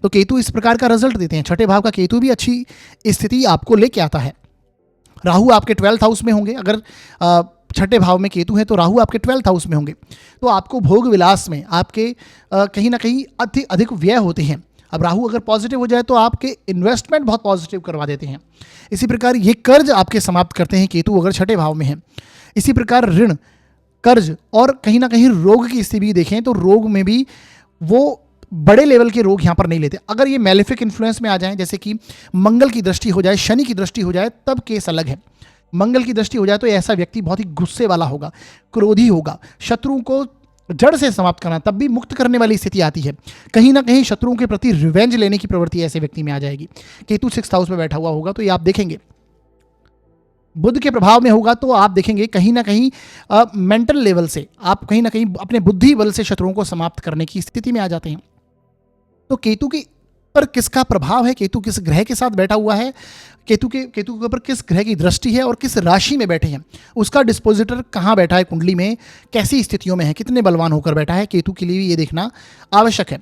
तो केतु इस प्रकार का रिजल्ट देते हैं। छठे भाव का केतु भी अच्छी स्थिति आपको लेके आता है। राहु आपके 12th हाउस में होंगे। अगर छठे भाव में केतु है तो राहु आपके 12th हाउस में होंगे। तो आपको भोग विलास में आपके कहीं ना कहीं अधिक व्यय होते हैं। अब राहु अगर पॉजिटिव हो जाए तो आपके इन्वेस्टमेंट बहुत पॉजिटिव करवा देते हैं। इसी प्रकार ये कर्ज आपके समाप्त करते हैं केतु अगर छठे भाव में है। इसी प्रकार ऋण, कर्ज और कहीं ना कहीं रोग की स्थिति भी देखें तो रोग में भी वो बड़े लेवल के रोग यहाँ पर नहीं लेते। अगर ये मैलेफिक इन्फ्लुएंस में आ जाएं, जैसे कि मंगल की दृष्टि हो जाए, शनि की दृष्टि हो जाए, तब केस अलग है। मंगल की दृष्टि हो जाए तो ऐसा व्यक्ति बहुत ही गुस्से वाला होगा, क्रोधी होगा, शत्रुओं को जड़ से समाप्त करना, तब भी मुक्त करने वाली स्थिति आती है। कहीं ना कहीं शत्रुओं के प्रति रिवेंज लेने की प्रवृत्ति ऐसे व्यक्ति में आ जाएगी। केतु 6th हाउस में बैठा हुआ होगा तो ये आप देखेंगे। बुध के प्रभाव में होगा तो आप देखेंगे कहीं ना कहीं मेंटल लेवल से आप कहीं ना कहीं अपने बुद्धि बल से शत्रुओं को समाप्त करने की स्थिति में आ जाते हैं। तो केतु की पर किसका प्रभाव है, केतु किस ग्रह के साथ बैठा हुआ है, केतु के ऊपर किस ग्रह की दृष्टि है और किस राशि में बैठे हैं, उसका डिस्पोजिटर कहाँ बैठा है कुंडली में, कैसी स्थितियों में है, कितने बलवान होकर बैठा है, केतु के लिए भी ये देखना आवश्यक है।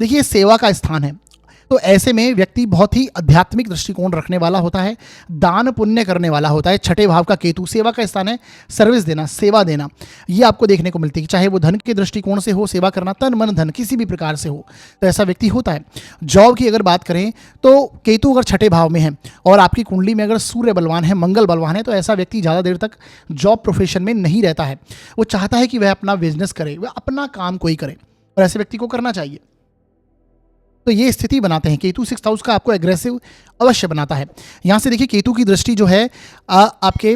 देखिए सेवा का स्थान है, तो ऐसे में व्यक्ति बहुत ही आध्यात्मिक दृष्टिकोण रखने वाला होता है, दान पुण्य करने वाला होता है। छठे भाव का केतु सेवा का स्थान है, सर्विस देना, सेवा देना, ये आपको देखने को मिलती है। चाहे वो धन के दृष्टिकोण से हो, सेवा करना, तन मन धन किसी भी प्रकार से हो, तो ऐसा व्यक्ति होता है। जॉब की अगर बात करें तो केतु अगर छठे भाव में है और आपकी कुंडली में अगर सूर्य बलवान है, मंगल बलवान है, तो ऐसा व्यक्ति ज़्यादा देर तक जॉब प्रोफेशन में नहीं रहता है। वो चाहता है कि वह अपना बिजनेस करे, वह अपना काम कोई करे, और ऐसे व्यक्ति को करना चाहिए। तो ये स्थिति बनाते हैं। केतु 6th हाउस का आपको एग्रेसिव अवश्य बनाता है। यहाँ से देखिए केतु की दृष्टि जो है आपके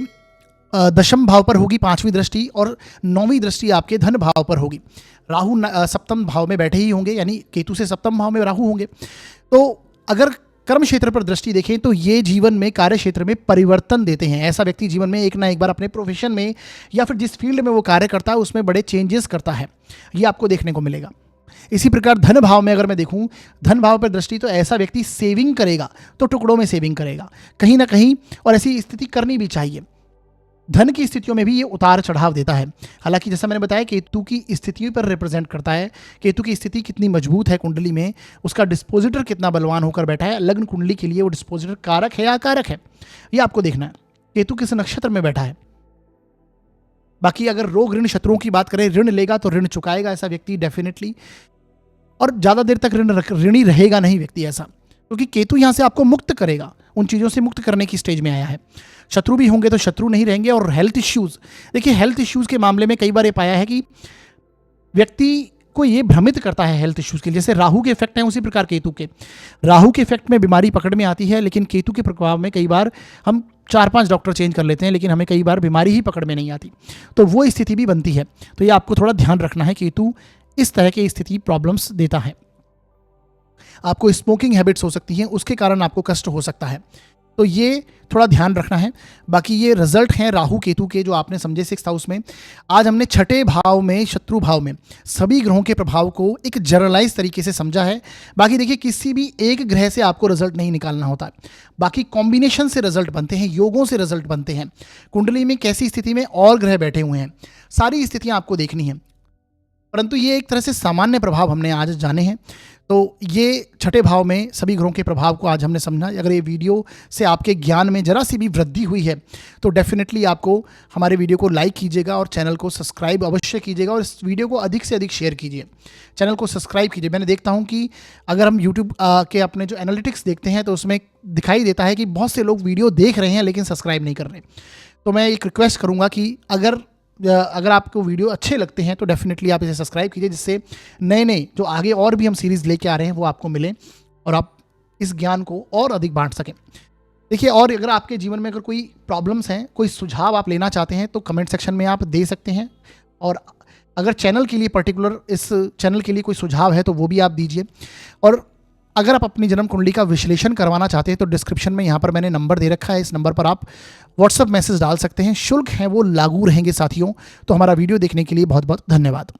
दशम भाव पर होगी, 5वीं दृष्टि, और 9वीं दृष्टि आपके धन भाव पर होगी। राहु 7म भाव में बैठे ही होंगे, यानी केतु से 7म भाव में राहु होंगे। तो अगर कर्म क्षेत्र पर दृष्टि देखें तो ये जीवन में, कार्य क्षेत्र में परिवर्तन देते हैं। ऐसा व्यक्ति जीवन में एक ना एक बार अपने प्रोफेशन में या फिर जिस फील्ड में वो कार्य करता है उसमें बड़े चेंजेस करता है, ये आपको देखने को मिलेगा। इसी प्रकार धन भाव में अगर मैं देखूं, धन भाव पर दृष्टि, तो ऐसा व्यक्ति सेविंग करेगा तो टुकड़ों में सेविंग करेगा कहीं ना कहीं, और ऐसी स्थिति करनी भी चाहिए। धन की स्थितियों में भी ये उतार चढ़ाव देता है। हालांकि जैसा मैंने बताया केतु की स्थितियों पर रिप्रेजेंट करता है, केतु की स्थिति कितनी मजबूत है कुंडली में, उसका डिस्पोजिटर कितना बलवान होकर बैठा है, लग्न कुंडली के लिए वो डिस्पोजिटर कारक है या अकारक है, ये आपको देखना है। केतु किस नक्षत्र में बैठा है। बाकी अगर रोग ऋण शत्रुओं की बात करें, ऋण लेगा तो ऋण चुकाएगा ऐसा व्यक्ति डेफिनेटली, और ज़्यादा देर तक ऋणी रहेगा नहीं व्यक्ति ऐसा, क्योंकि केतु यहाँ से आपको मुक्त करेगा, उन चीज़ों से मुक्त करने की स्टेज में आया है। शत्रु भी होंगे तो शत्रु नहीं रहेंगे। और हेल्थ इश्यूज़, देखिए हेल्थ इश्यूज़ के मामले में कई बार ये पाया है कि व्यक्ति को ये भ्रमित करता है हेल्थ इश्यूज़ के लिए, जैसे राहु के इफेक्ट हैं उसी प्रकार केतु के। राहु के इफेक्ट में बीमारी पकड़ में आती है, लेकिन केतु के प्रभाव में कई बार हम 4-5 डॉक्टर चेंज कर लेते हैं, लेकिन हमें कई बार बीमारी ही पकड़ में नहीं आती, तो वो स्थिति भी बनती है। तो ये आपको थोड़ा ध्यान रखना है, केतु इस तरह की स्थिति प्रॉब्लम्स देता है। आपको स्मोकिंग हैबिट्स हो सकती हैं, उसके कारण आपको कष्ट हो सकता है, तो ये थोड़ा ध्यान रखना है। बाकी ये रिजल्ट हैं राहु केतु के जो आपने समझे 6th हाउस में। आज हमने छठे भाव में, शत्रु भाव में सभी ग्रहों के प्रभाव को एक जनरलाइज तरीके से समझा है। बाकी देखिए किसी भी एक ग्रह से आपको रिजल्ट नहीं निकालना होता है, बाकी कॉम्बिनेशन से रिजल्ट बनते हैं, योगों से रिजल्ट बनते हैं। कुंडली में कैसी स्थिति में और ग्रह बैठे हुए हैं, सारी स्थितियां आपको देखनी है, परंतु ये एक तरह से सामान्य प्रभाव हमने आज जाने हैं। तो ये छठे भाव में सभी ग्रहों के प्रभाव को आज हमने समझा। अगर ये वीडियो से आपके ज्ञान में जरा सी भी वृद्धि हुई है तो डेफिनेटली आपको हमारे वीडियो को लाइक कीजिएगा और चैनल को सब्सक्राइब अवश्य कीजिएगा, और इस वीडियो को अधिक से अधिक शेयर कीजिए, चैनल को सब्सक्राइब कीजिए। मैंने देखता हूँ कि अगर हम यूट्यूब के अपने जो एनालिटिक्स देखते हैं तो उसमें दिखाई देता है कि बहुत से लोग वीडियो देख रहे हैं लेकिन सब्सक्राइब नहीं कर रहे। तो मैं एक रिक्वेस्ट करूँगा कि अगर आपको वीडियो अच्छे लगते हैं तो डेफिनेटली आप इसे सब्सक्राइब कीजिए, जिससे नए नए जो आगे और भी हम सीरीज़ लेके आ रहे हैं वो आपको मिले और आप इस ज्ञान को और अधिक बांट सकें। देखिए, और अगर आपके जीवन में अगर कोई प्रॉब्लम्स हैं, कोई सुझाव आप लेना चाहते हैं तो कमेंट सेक्शन में आप दे सकते हैं, और अगर चैनल के लिए पर्टिकुलर इस चैनल के लिए कोई सुझाव है तो वो भी आप दीजिए। और अगर आप अपनी जन्म कुंडली का विश्लेषण करवाना चाहते हैं तो डिस्क्रिप्शन में यहाँ पर मैंने नंबर दे रखा है, इस नंबर पर आप व्हाट्सएप मैसेज डाल सकते हैं। शुल्क हैं वो लागू रहेंगे साथियों। तो हमारा वीडियो देखने के लिए बहुत बहुत धन्यवाद।